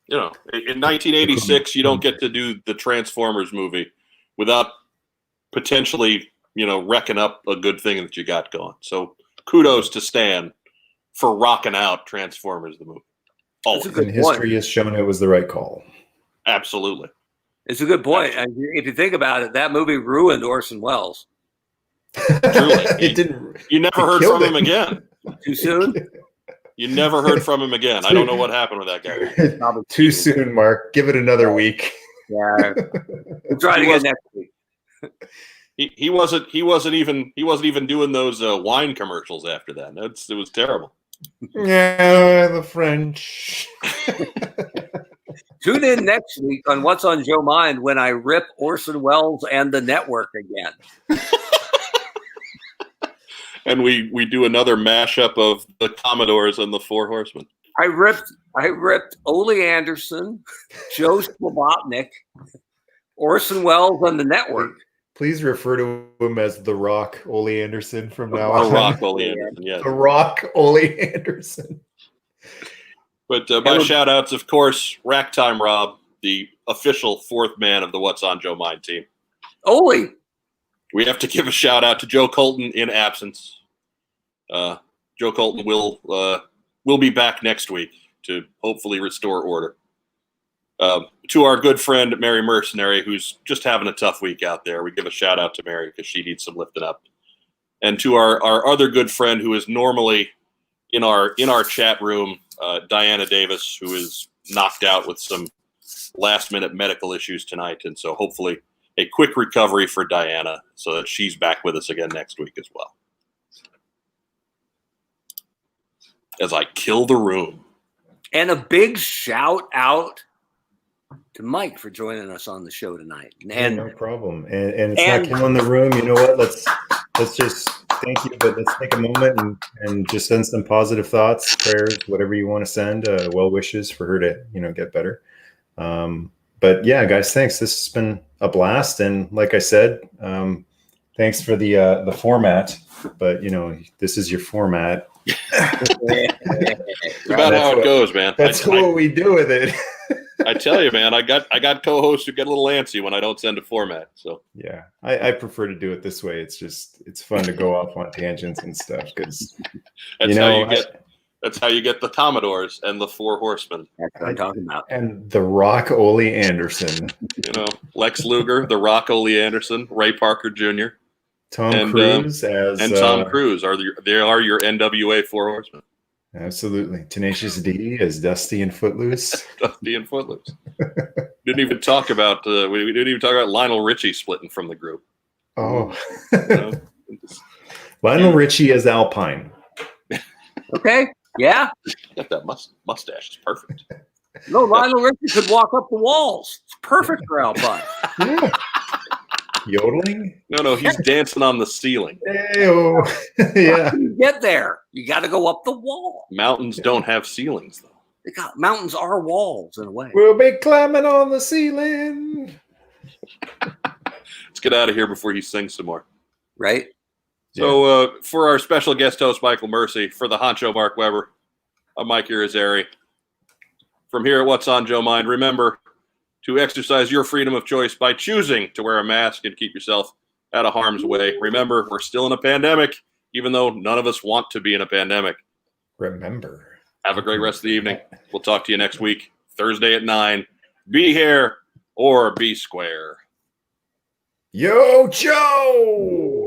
In 1986, you don't get to do the Transformers movie without potentially, wrecking up a good thing that you got going. So kudos to Stan for rocking out Transformers the movie. That's a good and history has shown it was the right call. Absolutely. It's a good point. And if you think about it, that movie ruined Orson Welles. Truly. It didn't. You never heard from him again. Too soon? You never heard from him again. I don't know what happened with that guy. Too soon, Mark. Give it another week. Yeah. We'll try it again next week. He wasn't even doing those wine commercials after that. It was terrible. Yeah, the French. Tune in next week on What's on Joe Mind when I rip Orson Welles and the network again. And we do another mashup of the Commodores and the Four Horsemen. I ripped Ole Anderson, Joe Slobotnik, Orson Welles on the network. Please refer to him as The Rock Ole Anderson from now on. The Rock Ole Anderson, yeah. The Rock Ole Anderson. But my shout-outs, of course, Rack Time Rob, the official fourth man of the What's on Joe Mind team. Ole! We have to give a shout-out to Joe Colton in absence. Joe Colton will be back next week to hopefully restore order. To our good friend, Mary Mercenary, who's just having a tough week out there. We give a shout-out to Mary because she needs some lifting up. And to our other good friend who is normally in our chat room, Diana Davis, who is knocked out with some last-minute medical issues tonight. And so hopefully a quick recovery for Diana so that she's back with us again next week as well. As I kill the room. And a big shout-out to Mike for joining us on the show tonight. And no problem. And it's not killing the room. You know what? Let's just thank you, but let's take a moment and just send some positive thoughts, prayers, whatever you want to send, well wishes for her to, get better. But yeah, guys, thanks. This has been a blast. And like I said, thanks for the format, but this is your format. It's about how it goes, man. That's what we do with it. I tell you, man, I got co-hosts who get a little antsy when I don't send a format. So yeah, I prefer to do it this way. It's fun to go off on tangents and stuff because that's how you get the Commodores and the Four Horsemen. That's what I'm talking about. And the Rock Ole Anderson. Lex Luger, the Rock Ole Anderson, Ray Parker Jr. Tom Cruise Tom Cruise are your NWA Four Horsemen. Absolutely. Tenacious D as Dusty and Footloose. Dusty and Footloose. Didn't even talk about we didn't even talk about Lionel Richie splitting from the group. Oh. You know? Lionel Richie as Alpine. Okay. Yeah. Got that mustache. It's perfect. No, Lionel Richie could walk up the walls. It's perfect for Alpine. Yeah. Yodeling? No, he's dancing on the ceiling. Hey-oh. Yeah. You get there. You got to go up the wall. Mountains don't have ceilings, though. Mountains are walls in a way. We'll be climbing on the ceiling. Let's get out of here before he sings some more. Right? So for our special guest host, Michael Mercy, for the honcho Mark Weber, I'm Mike Irizarry. From here at What's on Joe Mind, remember to exercise your freedom of choice by choosing to wear a mask and keep yourself out of harm's way. Remember, we're still in a pandemic, even though none of us want to be in a pandemic. Remember. Have a great rest of the evening. We'll talk to you next week, Thursday at 9. Be here or be square. Yo, Joe!